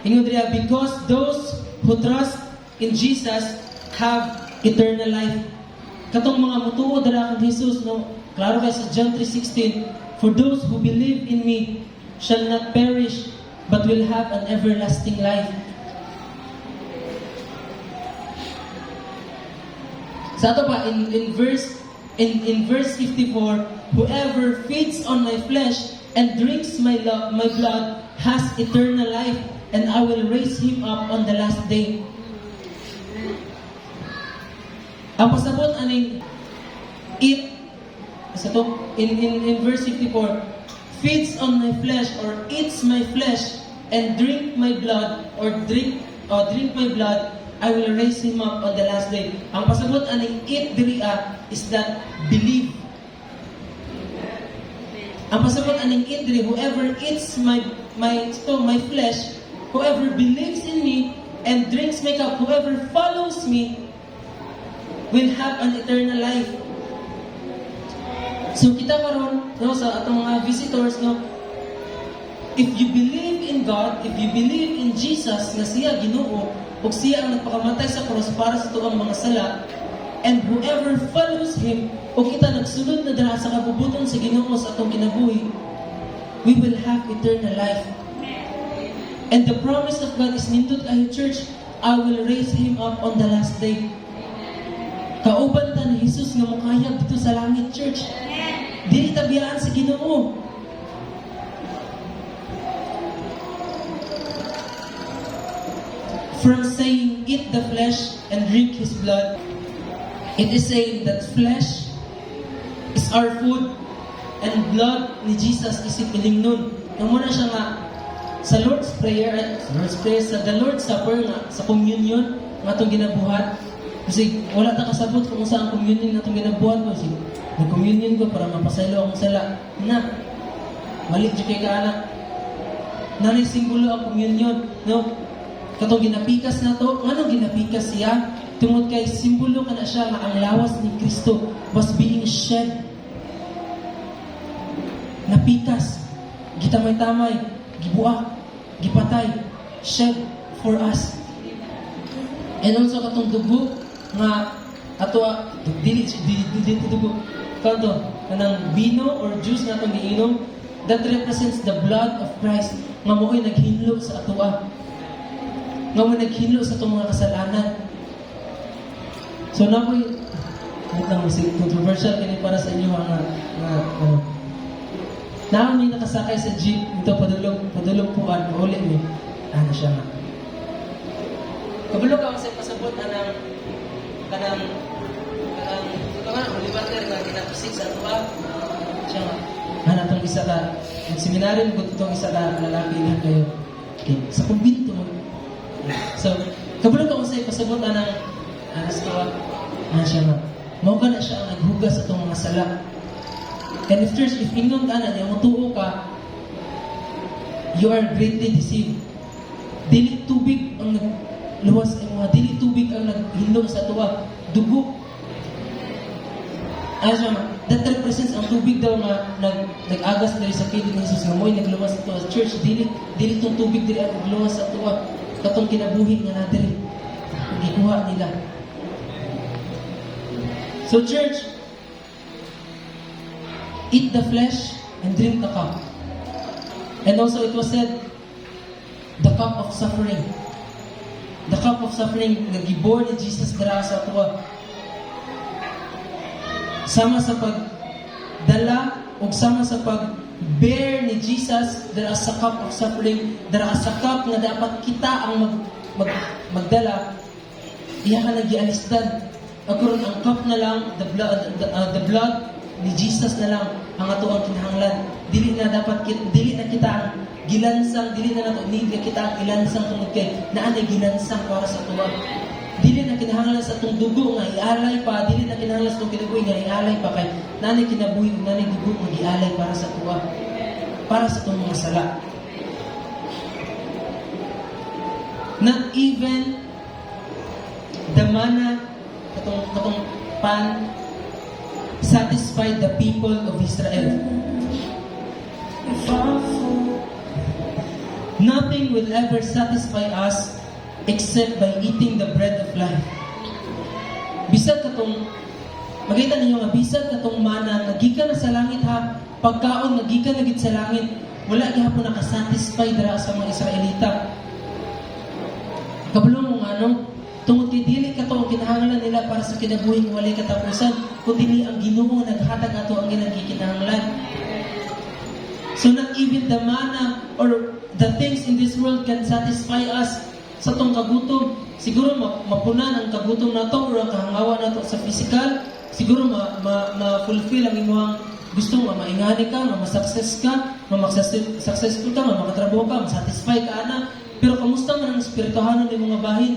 Ingon diriya, because those who trust in Jesus have eternal life. Katong mga mutuo dira kang Jesus, no? Klaro kay sa John 3:16, for those who believe in me shall not perish but will have an everlasting life. Sa ato pa in verse 54, whoever feeds on my flesh and drinks my blood has eternal life, and I will raise him up on the last day. Ang pasabot aning eat sa to in verse 54, feeds on my flesh or eats my flesh and drink my blood or drink my blood, I will raise him up on the last day. Ang pasabot aning eat diriya is that believe. Ang pasabot aning eat diri, whoever eats my flesh, whoever believes in me and drinks my cup, whoever follows me will have an eternal life. So kita karon no sa atong mga visitors no, if you believe in God, if you believe in Jesus nga siya Ginoo ug siya ang nagpakamatay sa cross para sa tuang mga sala, and whoever follows Him o kita nagsunod na dira sa kabubuton sa Ginoo sa atong kinabuhi, we will have eternal life. And the promise of God is nindot kayo church, I will raise him up on the last day. Kauban ta ni Jesus nga mukayag dito sa langit church. Dili tabiyaan sa Ginoo. From saying eat the flesh and drink His blood, it is saying that flesh is our food and blood ni Jesus is ipilingnon. Yung muna siya nga sa Lord's Prayer, sa the Lord's Supper nga, sa communion nga itong ginabuhat. Kasi wala na kasabot kung saan communion nga itong ginabuhat ko. Kasi nag-communion ko para mapasaylo akong sala. Na, mali dyan kay kaanak. Nanay simbolo ang communion. No? Katong ginapikas na to, anong ginapikas siya? Tungod kay simbolo ka na siya nga ang lawas ni Kristo was being shed. Napikas, gitamay-tamay, gibuak, gipatay, shed for us. And also katong dugo nga ato dili dugo kanto kanang bino or juice na atong giinom, that represents the blood of Christ nga mo'y naghinlo sa atoa, nga mo'y naghinlo sa atong mga kasalanan. So na ko'y controversial kini para sa inyo nga namin nakasakay sa jeep ito padulong puan mauli ni ano siya nga kabalo ka sa pasabot kanang Oliver nga ginapisik sa tuwa siya nga tong isa ka nagseminaryo ko itong isa ka lalaki na kayo okay. Sa kumbinto so kabalo ka sa pasabot kanang sa tuwa siya nga mao ka na siya ang naghugas sa itong mga sala. And if ingnon ka na niya, mutuo ka, you are greatly deceived. Dili tubig ang nagluwas ay mga, dili tubig ang naghilo sa tuwa, dugo. That represents ang tubig daw na nag-agas dali sa kilid ni Jesus, nga mo'y nagluwas sa tuwa. Church, dili itong tubig dili ang nagluwas sa tuwa. Katong kinabuhi nga na dili. Gikuha nila. So church, eat the flesh and drink the cup. And also it was said, the cup of suffering. The cup of suffering na gibor ni Jesus dara sa tuwa. Sama sa pagdala ug sama sa pag-bear ni Jesus dara sa cup of suffering, dara sa cup nga dapat kita ang magdala, iya ka nagialisdan. Agkaroon ang cup na lang, the blood ni Jesus na lang ang ato ang kinahanglan. Dili na kita ang gilansang, dili na nato need nga kita ang ilansang tungod kay naa na gilansang para sa tuwa. Dili na kinahanglan sa atong dugo nga ialay pa, dili na kinahanglan sa atong kinabuhi nga ialay pa kay naa na kinabuhi, naa na dugo nga ialay para sa tuwa, para sa atong mga sala. Not even the manna, katong pan, satisfied the people of Israel. Nothing will ever satisfy us except by eating the bread of life. Bisag katong, makita ninyo nga, bisag katong mana, nagikan na sa langit ha, pagkaon, nagikan na gid sa langit, wala gihapon nakasatisfy dara sa mga Israelita. Kabalo mo nga, tungod kay dili ka to ang kinahanglan nila para sa kinabuhi nga walay katapusan, kundi dili ang Ginoo naghatag ato ang ilang gikinahanglan. So not even the manna or the things in this world can satisfy us sa tong kagutom. Siguro mapunan ang kagutom nato or ang kahangawa nato sa physical. Siguro ma-fulfill ang imong gusto nga maingani ka, nga ma-success ka, successful ka, nga makatrabaho ka, ma-satisfy ka ana. Pero kamusta man ang espirituhanon ni mga bahin?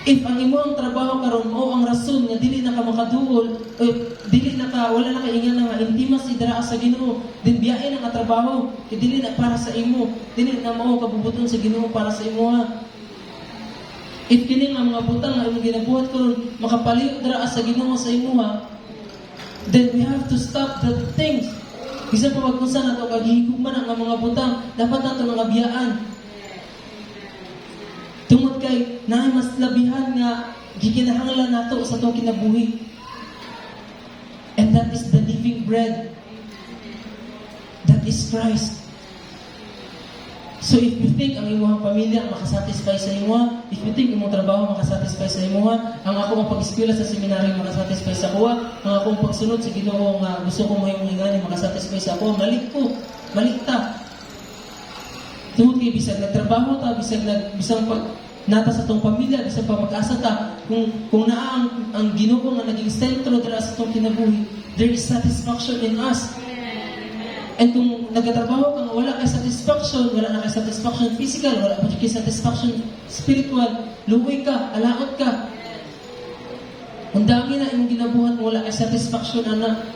If ang imong trabaho karon o ang rason nga dili na ka makaduol, dili na ka, wala na ka ingan nga intimacy dira sa Ginoo, then biyahe na ka trabaho, kay dili na para sa imo, dili na mao kabubuton sa Ginoo para sa imo ha. If kini nga mga butang nga imong ginabuhat karon makapaliw dira sa Ginoo sa imo ha, then we have to stop the things. Bisa pa pag-usa nato kagihigugman ang mga butang, dapat nato nga biyaan. Tungod kay naay mas labihan nga gikinahanglan nato sa atong kinabuhi. And that is the living bread. That is Christ. So if you think ang imong pamilya makasatisfy sa imo, if you think imong trabaho makasatisfy sa imo, ang ako ang pag-eskwela sa seminaryo makasatisfy sa kuha, ang ako ang pagsunod sa Ginoo nga gusto ko mayong ingani makasatisfy sa ako, mali ta. Tungod kay bisag nagtrabaho ta, bisag pag nata sa tong pamilya, bisag pa mag-asa ta, kung naa ang Ginoo nga naging sentro dira sa tong kinabuhi, there is satisfaction in us. And kung nagtatrabaho ka, wala kay satisfaction, wala na kay satisfaction physical, wala pa kay satisfaction spiritual, luwi ka, alaot ka. Kung dami na imong ginabuhat, wala kay satisfaction ana.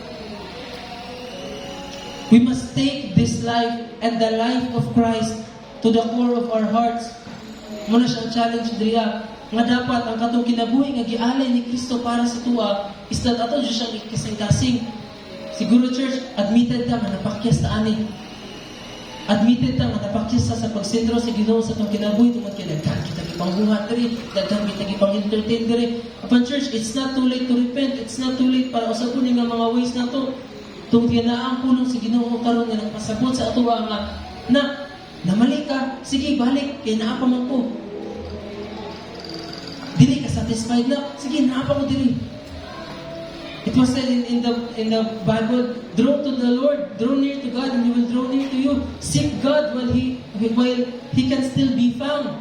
We must take this life and the life of Christ to the core of our hearts. Muna siyang challenge diriya nga dapat ang katong kinabuhi nga gialay ni Kristo para sa tuwa, is that ato siyang ikasing-kasing. Siguro church, admitted ta nga napakyas ta ani. Admitted ta nga napakyas sa pagsentro sa Ginoo sa tong kinabuhi tungod kay daghan kita gipangbuhat diri, daghan kita gipang-entertain diri. Upon church, it's not too late to repent. It's not too late para usabon nga mga ways nato. Tungod kay naa ang pulong sa Ginoo karon nga nagpasabot sa ato nga namali ka, sige balik kay naa pa man ko. Dili ka satisfied na, sige naa pa ko diri. It was said in the Bible, draw to the Lord, draw near to God, and He will draw near to you. Seek God while He can still be found.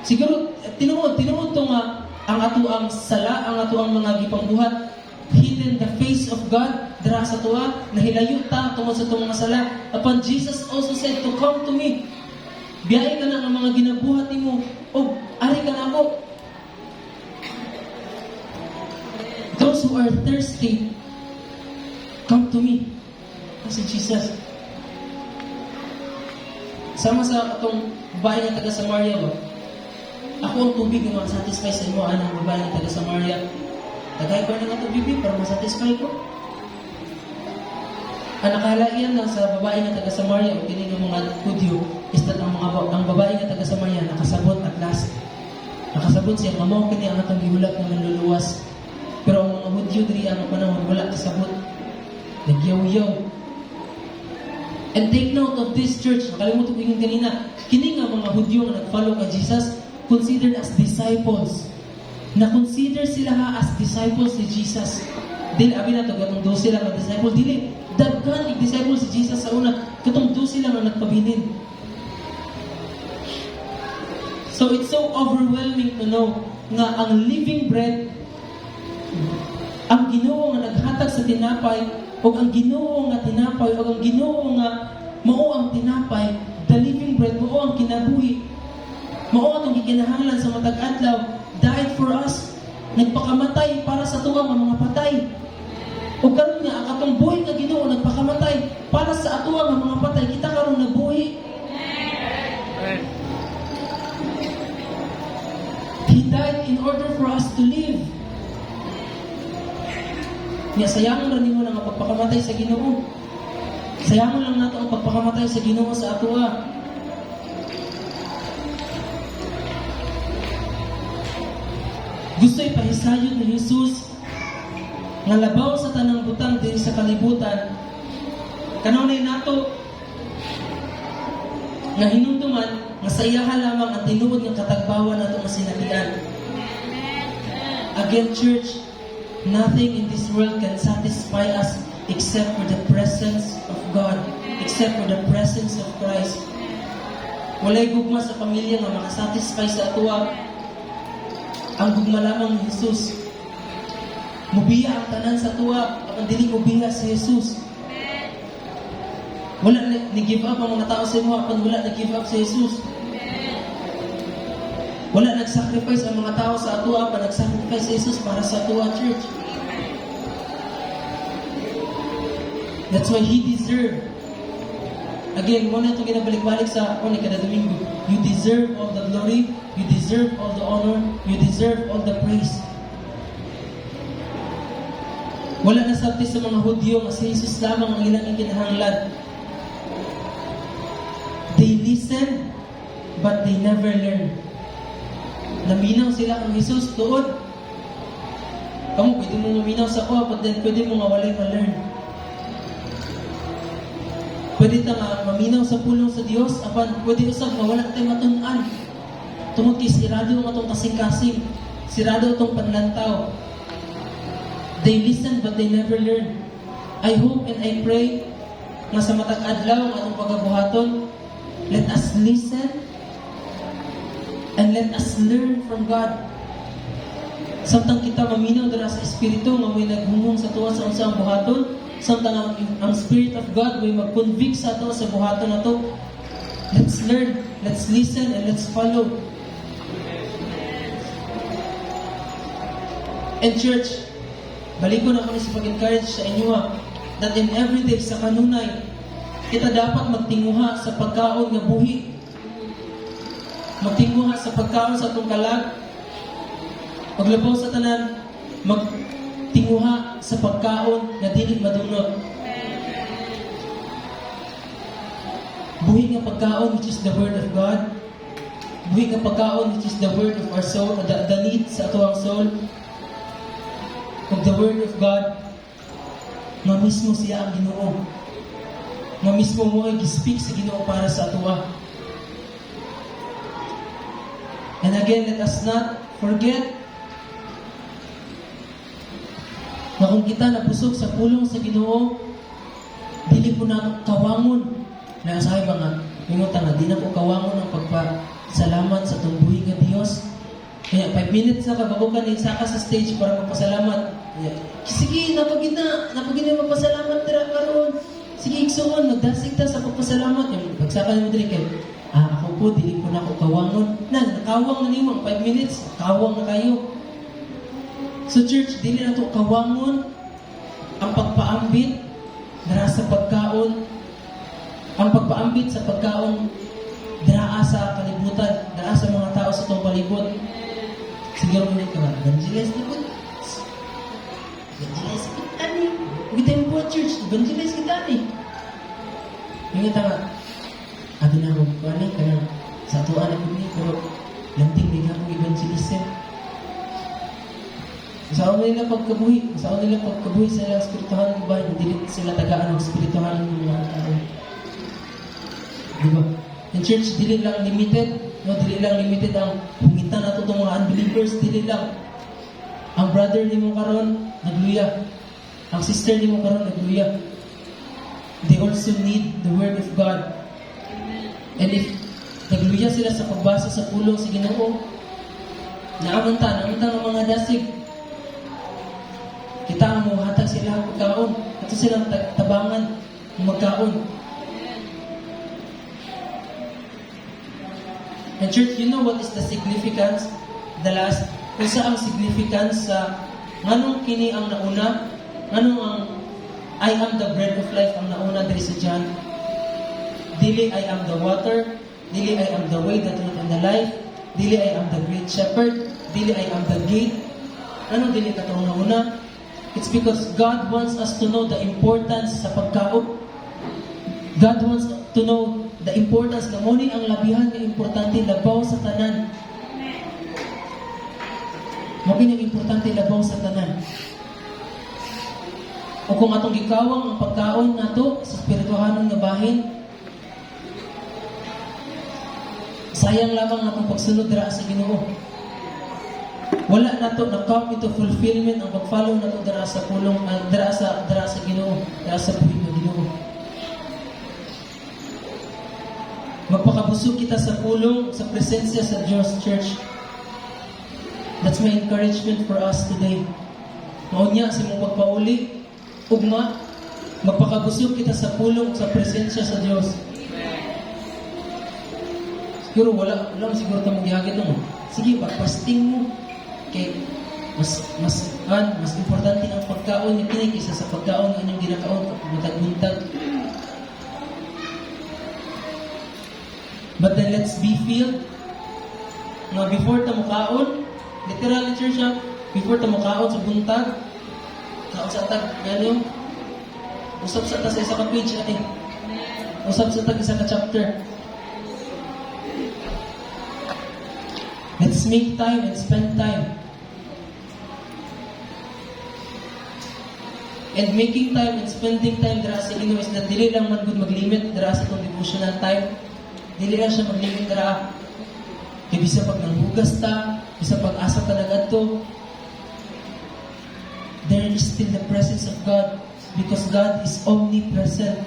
Siguro, tinuod to nga, ang ato ang sala, ang ato ang mga gipangbuhat, hidden the face of God, dara sa tuwa, nahilayo ta, tungod sa itong mga sala. Upon Jesus also said to come to me. Biyahe ka na ang mga ginabuhat mo, o ari ka na ako. Those who are thirsty, come to me. Kasi Jesus. Sama sa atong babae nga taga Samaria ba? Ako ang tubig nga satisfy sa imo, anang babae nga taga Samaria. Tagay ko na nga tubig para masatisfy ko. Ang nakalaian lang sa babae nga taga Samaria o kini ng mga Hudyo is that ang babae nga taga Samaria nakasabot at last. Nakasabot siya, mamaw kini ang atong gihulak nga manluluwas. Pero ang mga Hudyo diri ang panahon wala kasabot. Nagyaw-yaw. And take note of this church, nakalimutan ko yung kanina, kini nga mga Hudyo nga nag-follow kay Jesus, considered as disciples. na consider sila as disciples ni Jesus. Dili abi na to katong 12 lang nga disciple, dili daghan ig disciple si Jesus sa una, katong 12 lang ang nagpabilin. So it's so overwhelming to know nga ang living bread, ang Ginoo nga naghatag sa tinapay, o ang Ginoo nga tinapay, o ang Ginoo nga mao ang tinapay, the living bread, mao ang kinabuhi, mao atong gikinahanglan sa matag adlaw, died for us, nagpakamatay para sa tuwa nga mga patay. O karon nga ang atong buhi nga Ginoo nagpakamatay para sa atuwa nga mga patay, kita karon nabuhi. He died in order for us to live. Nga sayangon ra nimo nga pagpakamatay sa Ginoo. Sayangon lang nato ang pagpakamatay sa Ginoo sa atoa. Gusto ipahisayod ni Jesus nga labaw sa tanang butang din sa kalibutan. Kanunay nato nga hinumduman nga sa iyaha lamang ang tinuod nga katagbawan nato nga sinatian. Again, church, nothing in this world can satisfy us except for the presence of God, except for the presence of Christ. Walay gugma sa pamilya nga makasatisfy sa atuwa. Ang gugma lamang ni Jesus. Mubiya ang tanan sa tuwa, ang dili mubiya si Jesus. Wala ni-give up ang mga tao sa imo, apan wala nag-give up si Jesus. Wala nag-sacrifice ang mga tao sa atuwa, apan nag-sacrifice si Jesus para sa atuwa, church. That's why He deserved. Again, muna itong ginabalik-balik sa kada Domingo. You deserve all the glory, you deserve all the honor, you deserve all the praise. Wala na sabti sa mga Hudyo nga si Jesus lamang ang ilang ikinahanglan. They listen, but they never learn. Naminaw sila kang Jesus tuod. Kamu, pwede mo maminaw sa ko, but then pwede mo nga walay ma-learn. Pwede ta nga maminaw sa pulong sa Dios, apan pwede usab nga wala tayo matun-an. Tungod kay sirado ang atong kasing-kasing, sirado atong panlantaw. They listen but they never learn. I hope and I pray nga sa matag adlaw ang atong pagabuhaton, let us listen and let us learn from God. Samtang kita maminaw dira sa Espiritu nga may naghungong sa tuwa sa unsang buhaton, samtang ang Spirit of God may mag-convict sa ato sa buhaton nato, let's learn, let's listen, and let's follow. And church, balik ko na kami sa pag-encourage sa inyo that in everyday sa kanunay, kita dapat magtinguha sa pagkaon nga buhi. Magtinguha sa pagkaon sa atong kalag. Paglabaw sa tanan, magtinguha sa pagkaon nga dili madunot. Buhi nga pagkaon which is the Word of God. Buhi nga pagkaon which is the Word of our soul, the need sa atoang soul. Kung the Word of God, nga mismo siya ang Ginoo. Nga mismo mo ay gispeak sa Ginoo para sa atuwa. And again, let us not forget na kung kita napusog sa pulong sa Ginoo, dili po na kawangon. Naasahay ba nga, mingutan nga, di na po kawangon ang pagpasalamat sa tumbuhi nga Diyos. Kaya 5 minutes na bago ka nagsaka sa stage para magpasalamat. Sige, napagin na magpasalamat tira karon. Sige, iksungon, magdasig ta sa pagpasalamat. Pagsaka naman dili kay, ako po, dili po na ako kawangon. Nakawang na nimo, 5 minutes, kawang na kayo. So church, dili na to kawangon ang pagpaambit dara sa pagkaon. Ang pagpaambit sa pagkaon dara sa kalibutan, dara sa mga tao sa itong palibot. Siguro mo nito, evangelize na po. Evangelize kita ni. Kita yung po church, evangelize kita ni. Yung ita nga, abi na ako, kani, kanang sa tuwan ako ni, pero lanting din akong evangelism. Saan nila pagkabuhi sa ilang spiritual ng bahay, hindi sila tagaan ng spiritual ng mga tao. Diba? In church, dili lang limited ang hungitan nato itong mga unbelievers, dili lang. Ang brother nimo karon nagluya. Ang sister nimo karon nagluya. They also need the Word of God. And if nagluya sila sa pagbasa sa pulong sa Ginoo, naamanta ng mga dasig. Kita ang muhatag sila ang pagkaon. Ito silang tabangan ng magkaon. And church, you know what is the significance? The last, kung sa ang significance sa nganong kini ang nauna, nganong ang I am the bread of life ang nauna diri sa John. Dili I am the water, dili I am the way, the truth, and the life, dili I am the great shepherd, dili I am the gate. Ano dili katong nauna? It's because God wants us to know the importance sa pagkaon. God wants to know the importance na muni ang labihan nga importante labaw sa tanan. Muni ang importante labaw sa tanan. O kung atong gikawang ang pagkaon nato sa espirituhanon nga bahin, sayang lamang atong pagsunod dira sa Ginoo. Wala nato na-come into fulfillment ang pag-follow nato dira sa pulong, dira sa Ginoo, dira sa buhig ng Ginoo. Magpakabusog kita sa pulong, sa presensya sa Diyos, church. That's my encouragement for us today. Maunya sa imong pagpauli, ugma, magpakabusog kita sa pulong, sa presensya sa Diyos. Siguro wala siguro ta magyagid mo. Sige, pag-fasting mo. Kay mas importante ang pagkaon ni kini kaysa sa pagkaon nga inyong ginakaon buntag-buntag. But then let's be filled. Nga before ta mukaon, literally church before ta mukaon sa buntag, kaon sa tag ganyo. Usap sa ta sa isa ka page ate. Usap sa tag isa ka chapter. Let's make time and spend time. And making time and spending time dira sa Ginoo is that dili lang man gud maglimit dira sa itong devotional time. Dili lang siya maglimit dira. Kay bisa pag nanghugas ta, bisa pag asa ta nagadto, there is still the presence of God because God is omnipresent.